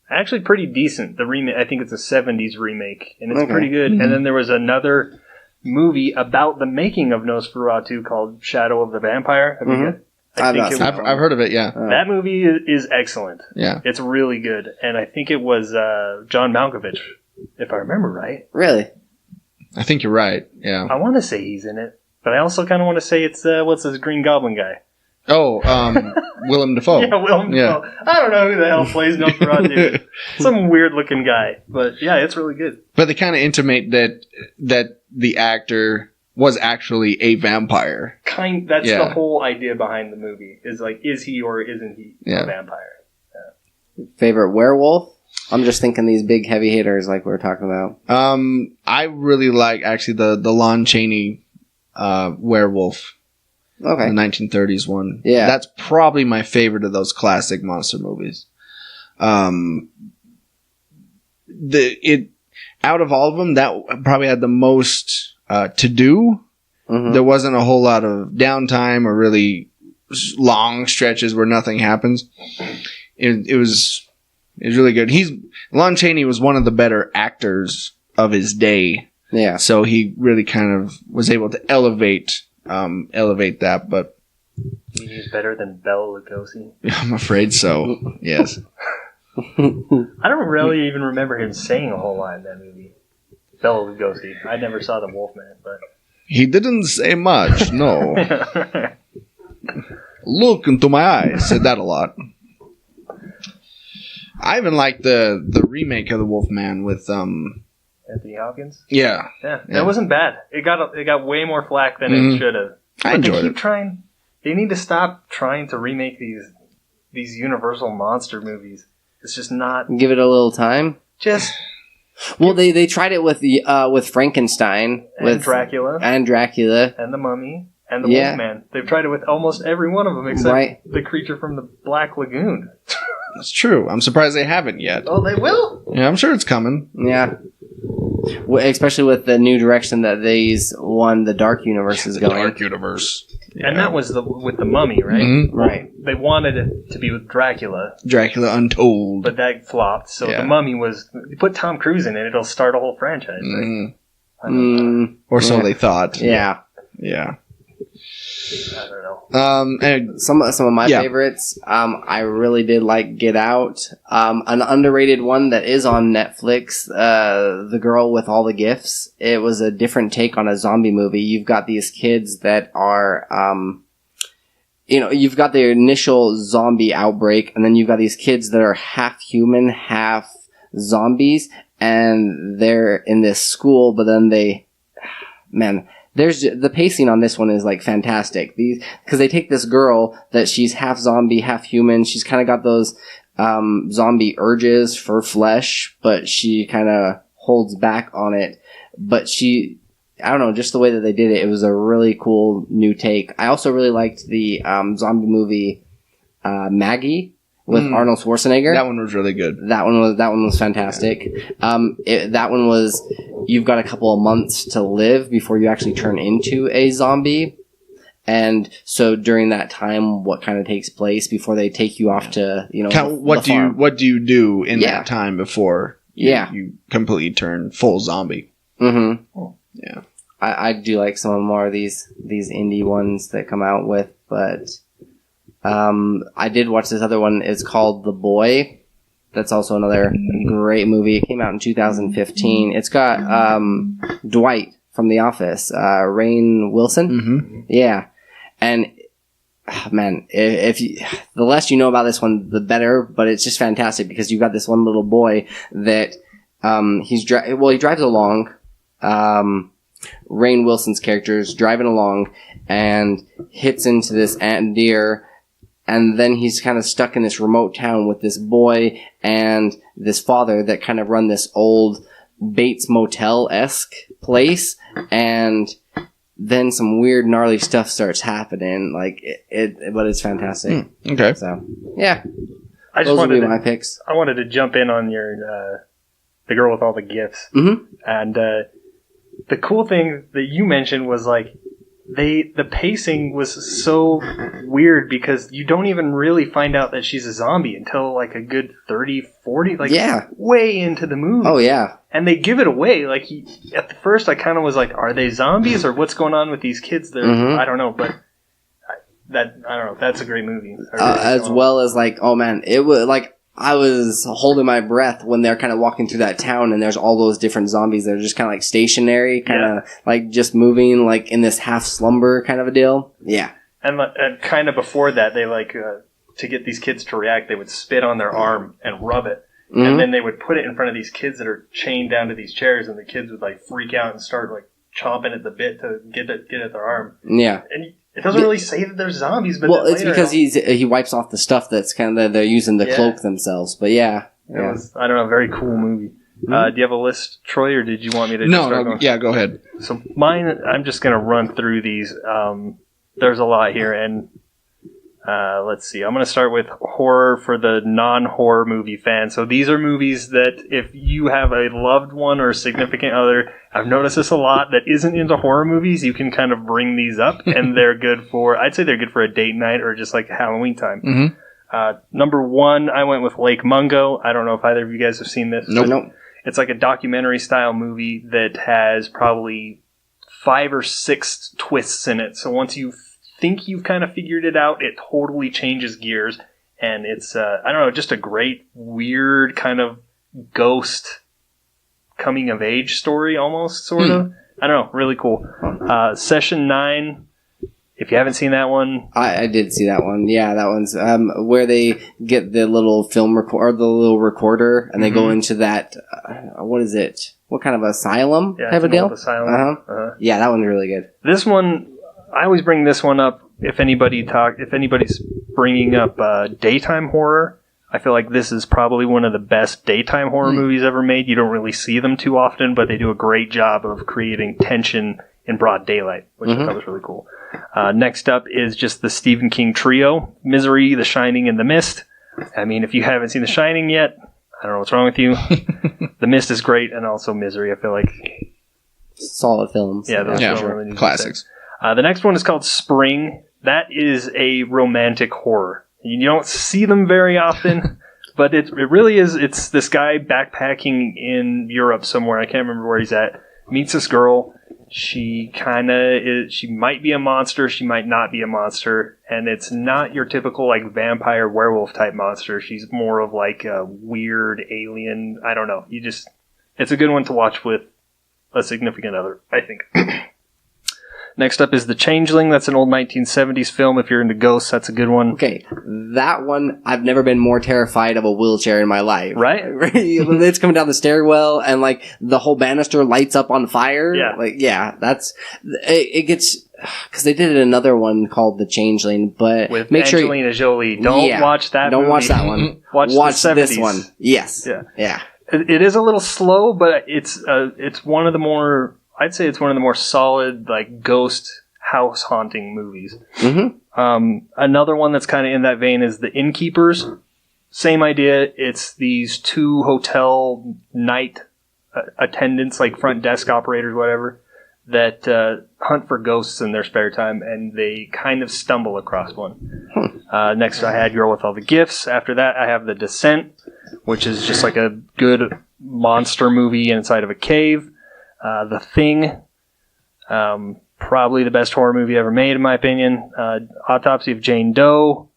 actually pretty decent. The remake, I think it's a 70s remake, and it's Okay. pretty good. And then there was another movie about the making of Nosferatu called Shadow of the Vampire. Have you Mhm. got- I think it was- I've heard of it, yeah. that movie is excellent. Yeah. It's really good, and I think it was John Malkovich, if I remember right. Really? I think you're right, yeah. I want to say he's in it, but I also kind of want to say it's what's his Green Goblin guy? Oh, Willem Dafoe. Yeah, Willem Yeah. Dafoe. I don't know who the hell plays Nosferatu. Some weird looking guy, but yeah, it's really good. But they kind of intimate that the actor was actually a vampire. That's Yeah. the whole idea behind the movie. Is like, is he or isn't he Yeah. a vampire? Favorite werewolf? I'm just thinking these big heavy hitters like we were talking about. I really like actually the Lon Chaney werewolf. Okay. The 1930s one. Yeah. That's probably my favorite of those classic monster movies. Out of all of them, that probably had the most to do. Mhm. There wasn't a whole lot of downtime or really long stretches where nothing happens. It was really good. Lon Chaney was one of the better actors of his day. Yeah. So he really kind of was able to elevate that, but He's better than Bela Lugosi. I'm afraid so. Yes. I don't really even remember him saying a whole lot in that movie. Bela Lugosi. I never saw The Wolfman, but He didn't say much, no. Look into my eyes. Said that a lot. I even like the remake of The Wolfman with Anthony Hopkins. yeah. Yeah, Yeah. that wasn't bad. It got way more flack than Mhm. it should have. I But enjoyed they keep it. trying. They need to stop trying to remake these Universal monster movies. It's just not Give it a little time. just Well, they tried it with Frankenstein, and with Dracula and Dracula. and the Mummy and the Yeah. Wolfman. They've tried it with almost every one of them except Right. the creature from the Black Lagoon. That's true. I'm surprised they haven't yet. Oh, they will. Yeah, I'm sure it's coming. Yeah. Especially with the new direction that the Dark Universe is going. Dark Universe. And that was with the Mummy, right? Mhm. Right. They wanted it to be with Dracula, Dracula Untold. but that flopped. So Yeah. the Mummy was. You put Tom Cruise in it, it'll start a whole franchise. Right? Mm. I don't know. Or so Yeah. they thought. Yeah. Yeah. I don't know. And Some of my Yeah. favorites. I really did like Get Out. An underrated one that is on Netflix. The Girl with All the Gifts. It was a different take on a zombie movie. You've got these kids that are, you've got the initial zombie outbreak, and then you've got these kids that are half human, half zombies, and they're in this school, but then there's the pacing on this one is like fantastic. Because they take this girl that she's half zombie, half human. She's kind of got those zombie urges for flesh, but she kind of holds back on it. But I don't know, just the way that they did it, it was a really cool new take. I also really liked the zombie movie Maggie with Arnold Schwarzenegger. that one was really good. That one was fantastic. That one was, you've got a couple of months to live before you actually turn into a zombie. And so during that time, what kind of takes place before they take you off to, What do you do in Yeah. that time before Yeah. you completely turn full zombie? Mm-hmm. Yeah. I do like some more of these indie ones that come out with, but I did watch this other one. It's called The Boy. That's also another great movie. It came out in 2015. It's got Dwight from The Office, Rainn Wilson. Mm-hmm. Yeah, and man, if you, the less you know about this one, the better. But it's just fantastic because you've got this one little boy that he drives along. Rainn Wilson's character is driving along and hits into this ant deer, and then he's kind of stuck in this remote town with this boy and this father that kind of run this old Bates Motel-esque place, and then some weird gnarly stuff starts happening, but it's fantastic. Okay. So, yeah. I just Those would wanted be my picks. I wanted to jump in on your the girl with all the gifts. Mm-hmm. And the cool thing that you mentioned was the pacing was so weird because you don't even really find out that she's a zombie until a good 30, 40, way into the movie. Oh, yeah. And they give it away. At the first, I kind of was like, are they zombies or what's going on with these kids? I don't know, but I don't know. That's a great movie. As well as oh man, it was I was holding my breath when they're kind of walking through that town and there's all those different zombies that are just kind of stationary, kind of just moving in this half slumber kind of a deal. Yeah. And kind of before that, they to get these kids to react, they would spit on their arm and rub it. Mm-hmm. And then they would put it in front of these kids that are chained down to these chairs, and the kids would freak out and start chomping at the bit to get at their arm. Yeah. And it doesn't really say that they're zombies, but it's because he wipes off the stuff that's kind of they're using to cloak themselves. But yeah. It was, I don't know, a very cool movie. Do you have a list, Troy, or did you want me to? No, yeah, go ahead. So mine, I'm just gonna run through these. There's a lot here, and let's see. I'm gonna start with horror for the non-horror movie fan. So these are movies that if you have a loved one or a significant other, I've noticed this a lot, that isn't into horror movies, you can kind of bring these up, and they're good for, I'd say they're good for a date night or just Halloween time. Mm-hmm. Number one, I went with Lake Mungo. I don't know if either of you guys have seen this. Nope. It's a documentary style movie that has probably 5 or 6 twists in it. So once you think you've kind of figured it out, it totally changes gears. And it's, I don't know, just a great, weird kind of ghost coming of age story almost, sort of. I don't know, really cool. Session 9. If you haven't seen that one, I did see that one. Yeah, that one's where they get the little film or the little recorder, and they go into that. What is it? What kind of asylum type of deal? Asylum. Yeah, that one's really good. This one, I always bring this one up if anybody's bringing up daytime horror. I feel like this is probably one of the best daytime horror movies ever made. You don't really see them too often, but they do a great job of creating tension in broad daylight, which I thought was really cool. Next up is just the Stephen King trio, Misery, The Shining, and The Mist. I mean, if you haven't seen The Shining yet, I don't know what's wrong with you. The Mist is great, and also Misery, I feel like. Solid films. Yeah, those are classics. The next one is called Spring. That is a romantic horror. You don't see them very often, but it really is. It's this guy backpacking in Europe somewhere. I can't remember where he's at. Meets this girl. She kind of is. She might be a monster. She might not be a monster. And it's not your typical vampire werewolf type monster. She's more of a weird alien. I don't know. It's a good one to watch with a significant other, I think. Next up is The Changeling. That's an old 1970s film. If you're into ghosts, that's a good one. Okay, that one, I've never been more terrified of a wheelchair in my life. Right? It's coming down the stairwell, and the whole banister lights up on fire. Yeah. That's it gets, because they did another one called The Changeling, but with make Angelina Jolie. Don't watch that. Don't movie. watch that one. Watch this one. Yes. Yeah. It is a little slow, but it's one of the more. I'd say it's one of the more solid, ghost house haunting movies. Mm-hmm. Another one that's kind of in that vein is The Innkeepers. Same idea. It's these 2 hotel night attendants, front desk operators, whatever, that hunt for ghosts in their spare time, and they kind of stumble across one. Next, I had Girl with All the Gifts. After that, I have The Descent, which is just a good monster movie inside of a cave. The Thing, Probably the best horror movie ever made, in my opinion. Autopsy of Jane Doe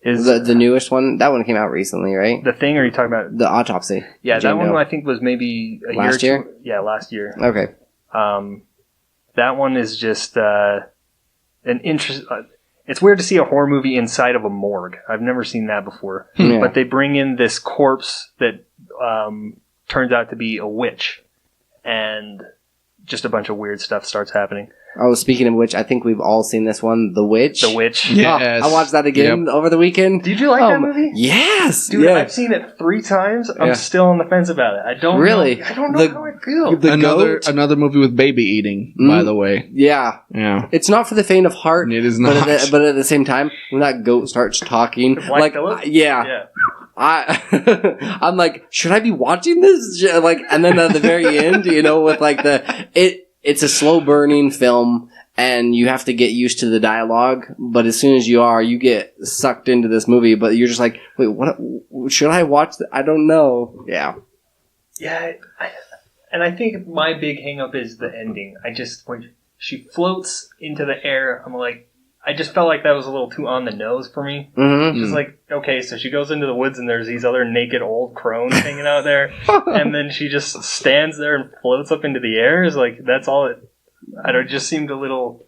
is the newest one. That one came out recently, right? The Thing, or are you talking about The Autopsy? Yeah, Jane that one Doe. I think was maybe a Last year. year? Yeah, last year. Okay. That one is just an interest. It's weird to see a horror movie inside of a morgue. I've never seen that before. Yeah. But they bring in this corpse that turns out to be a witch, and just a bunch of weird stuff starts happening. Oh, speaking of which, I think we've all seen this one, The Witch. The Witch. Yes. Oh, I watched that again over the weekend. Did you like that movie? Yes. Dude, yeah. I've seen it 3 times. I'm Yeah. still on the fence about it. I don't Really? know. I don't know The- how I feel. The goat? Another movie with baby eating, by the way. Yeah. Yeah. It's not for the faint of heart. It is But not. but at the same time, when that goat starts talking, Black like, Phillip? yeah. I'm like, should I be watching this? Like, and then at the very end, with like it's a slow burning film, and you have to get used to the dialogue. But as soon as you get sucked into this movie. But you're just like, wait, what? Should I watch? I don't know. Yeah. Yeah, and I think my big hang up is the ending. When she floats into the air, I'm like, I just felt like that was a little too on the nose for me. Mm-hmm. Just like, okay, so she goes into the woods and there's these other naked old crones hanging out there, and then she just stands there and floats up into the air. Is like, that's all it. I don't. It just seemed a little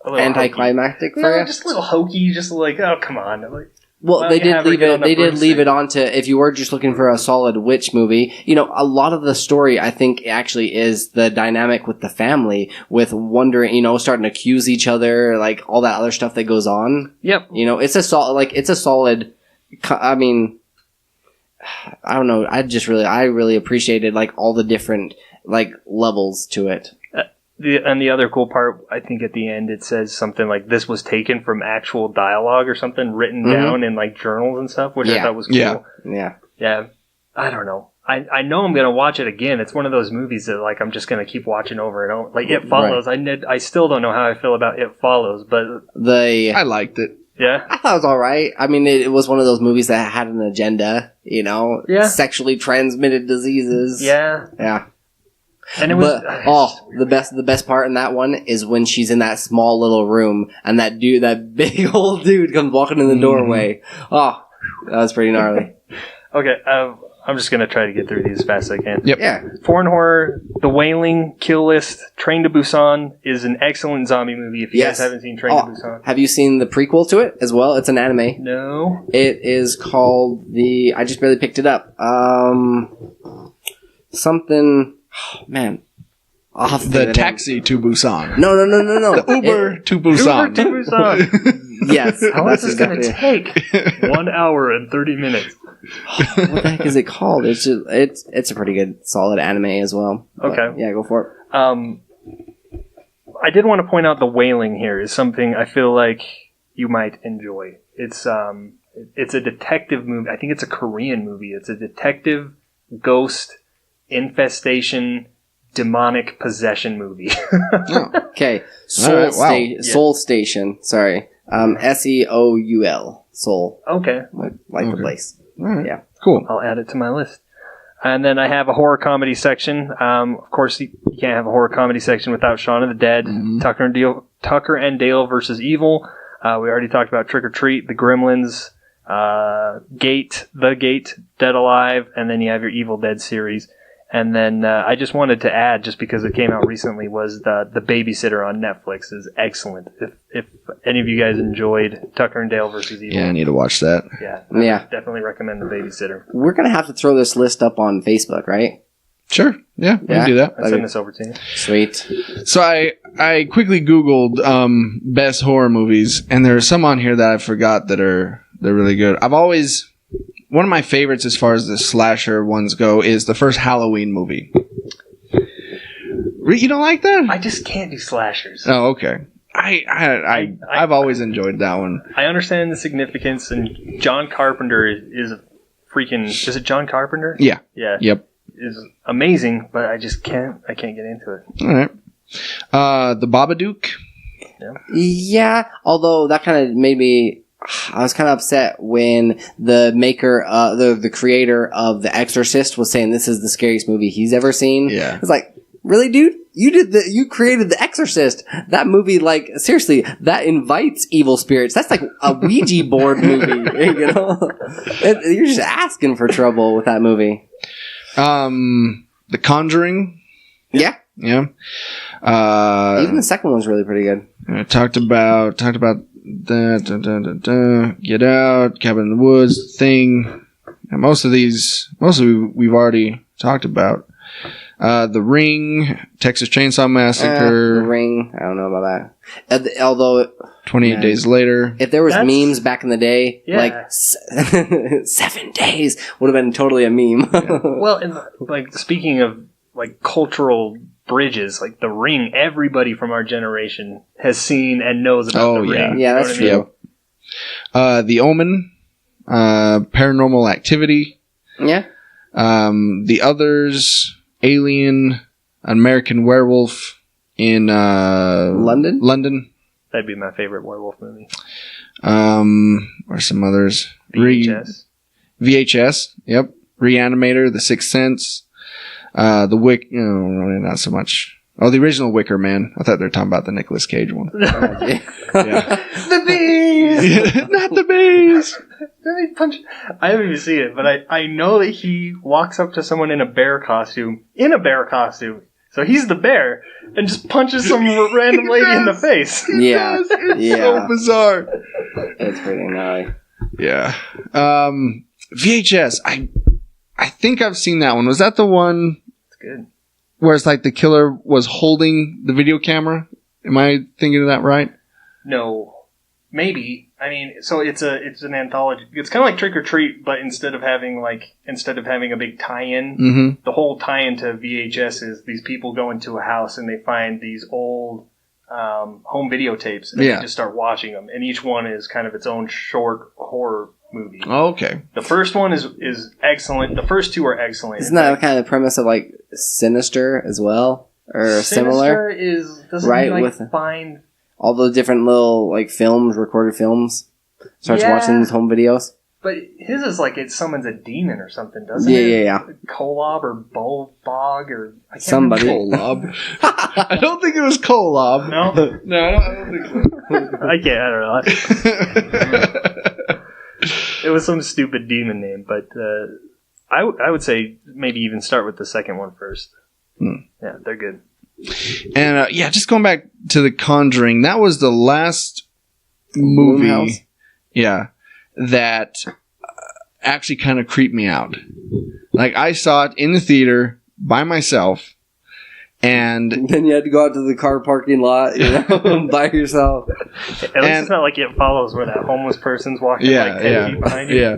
Anticlimactic hokey. for you? No, just a little hokey. Just like, oh, come on. Like, Well, why they don't you did have her leave get it. on the They did leave broomstick? it on to if you were just looking for a solid witch movie. A lot of the story I think actually is the dynamic with the family, with wondering, starting to accuse each other, like all that other stuff that goes on. Yep. It's a solid. I mean, I don't know. I really appreciated like all the different like levels to it. The other cool part, I think at the end it says something like this was taken from actual dialogue or something written down in like journals and stuff, which I thought was cool. Yeah. I don't know. I know I'm gonna watch it again. It's one of those movies that like I'm just gonna keep watching over and over. Like It Follows. Right. I still don't know how I feel about It Follows, but I liked it. Yeah, I thought it was all right. I mean, it was one of those movies that had an agenda. Sexually transmitted diseases. Yeah. And it was the best part in that one is when she's in that small little room and that big old dude comes walking in the doorway. Oh, that was pretty gnarly. Okay, I'm just gonna try to get through these as fast as I can. Yep. Yeah. Foreign horror, The Wailing, Kill List, Train to Busan is an excellent zombie movie. If you guys haven't seen Train to Busan, have you seen the prequel to it as well? It's an anime. No. It is called I just barely picked it up. Something. Oh, man. I'll have to think The of the Taxi to Busan. No. The Uber to Busan. Uber to Busan. Yes. How long is this going to take? 1 hour and 30 minutes. What the heck is it called? It's a pretty good, solid anime as well. But, Okay. yeah, go for it. I did want to point out The Wailing here is something I feel like you might enjoy. It's a detective movie. I think it's a Korean movie. It's a detective ghost infestation demonic possession movie. Okay. Soul Station. Sorry. Seoul. Soul. Okay. Like the place. All right. Yeah. Cool. I'll add it to my list. And then I have a horror comedy section. Of course, you can't have a horror comedy section without Shaun of the Dead, Tucker and Dale versus Evil. We already talked about Trick or Treat, The Gremlins, The Gate, Dead Alive, and then you have your Evil Dead series. And then I just wanted to add, just because it came out recently, was the Babysitter on Netflix is excellent. If any of you guys enjoyed Tucker and Dale versus Evil, Yeah, I need to watch that. Yeah. definitely recommend The Babysitter. We're going to have to throw this list up on Facebook, right? Sure. Yeah, we can do that. I'll send this over to you. Sweet. So I quickly Googled best horror movies, and there are some on here that I forgot they're really good. One of my favorites as far as the slasher ones go is the first Halloween movie. You don't like that? I just can't do slashers. Oh, okay. I've always enjoyed that one. I understand the significance, and John Carpenter is a freaking... Is it John Carpenter? Yeah. Yeah. Yep. Is amazing, but I can't get into it. All right. The Babadook. Yeah, although that kind of made me... I was kind of upset when the maker, the creator of The Exorcist was saying this is the scariest movie he's ever seen. Yeah. It's like, really, dude? You created The Exorcist. That movie, like, seriously, that invites evil spirits. That's like a Ouija board movie, you know? You're just asking for trouble with that movie. The Conjuring. Yeah. Yeah. Even the second one's really pretty good. I talked about that. Get Out, Cabin in the Woods, Thing. And most of we've already talked about. The Ring, Texas Chainsaw Massacre. The Ring, I don't know about that. Although 28 Days Later. If there was memes back in the day, like 7 days would have been totally a meme. Well, and like speaking of like cultural bridges, like The Ring, everybody from our generation has seen and knows about The Ring. Yeah, that's true. The Omen, Paranormal Activity. Yeah. The Others, Alien, American Werewolf in London. That'd be my favorite werewolf movie. Or some others. VHS. Yep. Reanimator, The Sixth Sense. The really not so much. Oh, the original Wicker Man. I thought they were talking about the Nicolas Cage one. The bees! Not the bees! I haven't even seen it, but I know that he walks up to someone in a bear costume. So he's the bear and just punches some random lady in the face. Yeah. It's so bizarre. It's pretty gnarly. Yeah. VHS. I think I've seen that one. Was that the one? It's good. Where it's like the killer was holding the video camera? Am I thinking of that right? No. Maybe. I mean, so it's an anthology. It's kind of like Trick or Treat, but instead of having a big tie-in, the whole tie-in to VHS is these people go into a house and they find these old home videotapes and they just start watching them. And each one is kind of its own short horror movie. Oh, okay. The first one is excellent. The first two are excellent. Isn't that kind of the premise of like Sinister as well, or similar? Doesn't find all the different little like recorded films. Starts watching these home videos. But his is like it summons a demon or something, doesn't it? Yeah. Kolob or Bog or somebody. Kolob. I don't think it was Kolob. No? No, I don't think so. I don't know. It was some stupid demon name, but I would say maybe even start with the second one first. Yeah, they're good. And just going back to The Conjuring, that was the last movie, that actually kind of creeped me out. Like I saw it in the theater by myself, and then you had to go out to the car parking lot, by yourself. At least it's not like It Follows, where that homeless person's walking 10 feet behind you. Yeah.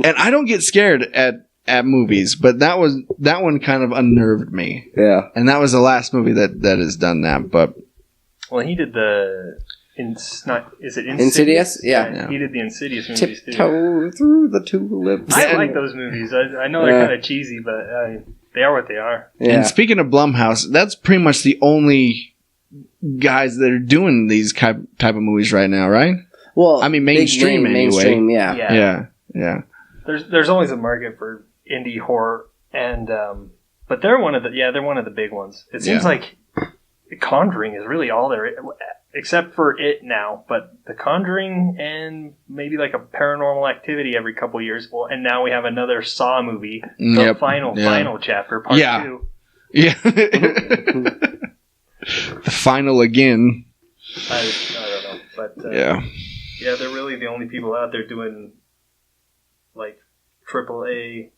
And I don't get scared at movies, but that one kind of unnerved me. Yeah. And that was the last movie that has done that. But he did the is it Insidious? Yeah. He did the Insidious movies too. Tiptoe through the tulips. I like those movies. I know they're kind of cheesy, but they are what they are. Yeah. And speaking of Blumhouse, that's pretty much the only guys that are doing these type of movies right now, right? Well, I mean mainstream anyway. Mainstream, yeah. There's always a market for indie horror, and but they're one of the big ones. It seems like The Conjuring is really all there, except for it now. But The Conjuring and maybe like a Paranormal Activity every couple years. Well, and now we have another Saw movie, the final chapter, part 2. Yeah. The final again. I don't know, but yeah, they're really the only people out there doing like AAA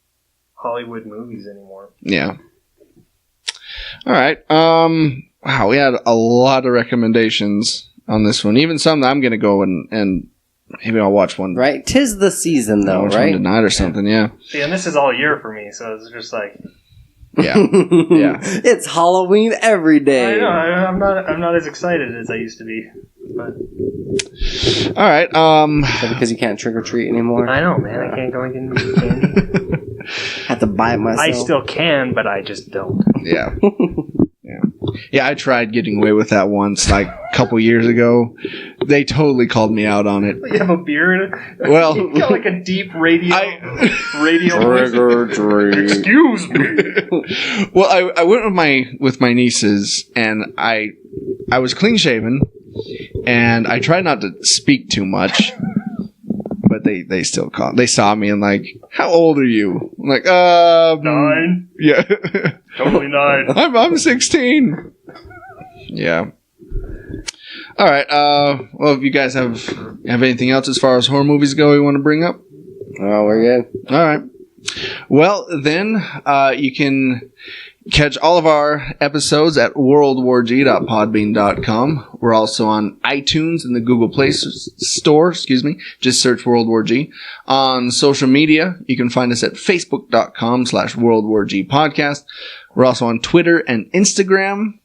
Hollywood movies anymore. Yeah. All right. Wow, we had a lot of recommendations on this one. Even some that I'm going to go and maybe I'll watch one. Right? 'Tis the season, though, watch right? One tonight or something. Yeah. See, and this is all year for me, so it's just like. Yeah. Yeah. It's Halloween every day. I know. I'm not as excited as I used to be. But. All right. Is that because you can't trick or treat anymore? I know, man. I can't go and get candy. Have to buy it myself. I still can, but I just don't. Yeah. Yeah. Yeah, I tried getting away with that once, like a couple years ago. They totally called me out on it. You have a beer in it? Well, You got like a deep radio voice. Excuse me. Well, I went with my nieces, and I was clean shaven, and I tried not to speak too much. But they still called. They saw me and like, how old are you? I'm like, 9. Yeah. Totally 9. I'm 16. Yeah. All right. Well, if you guys have anything else as far as horror movies go, you want to bring up? Oh, we're good. All right. Well, then you can catch all of our episodes at worldwarg.podbean.com. We're also on iTunes and the Google Play Store. Just search World War G. On social media, you can find us at facebook.com/worldwarg podcast. We're also on Twitter and Instagram.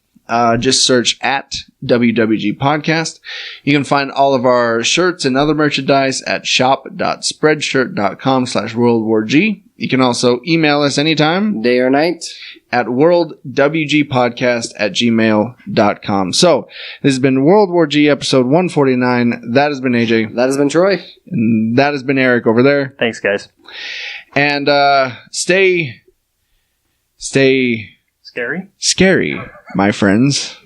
Just search at WWG Podcast. You can find all of our shirts and other merchandise at shop.spreadshirt.com/worldwarg. You can also email us anytime, day or night, at worldwgpodcast@gmail.com. So, this has been World War G episode 149. That has been AJ. That has been Troy. And that has been Eric over there. Thanks, guys. And stay scary, my friends.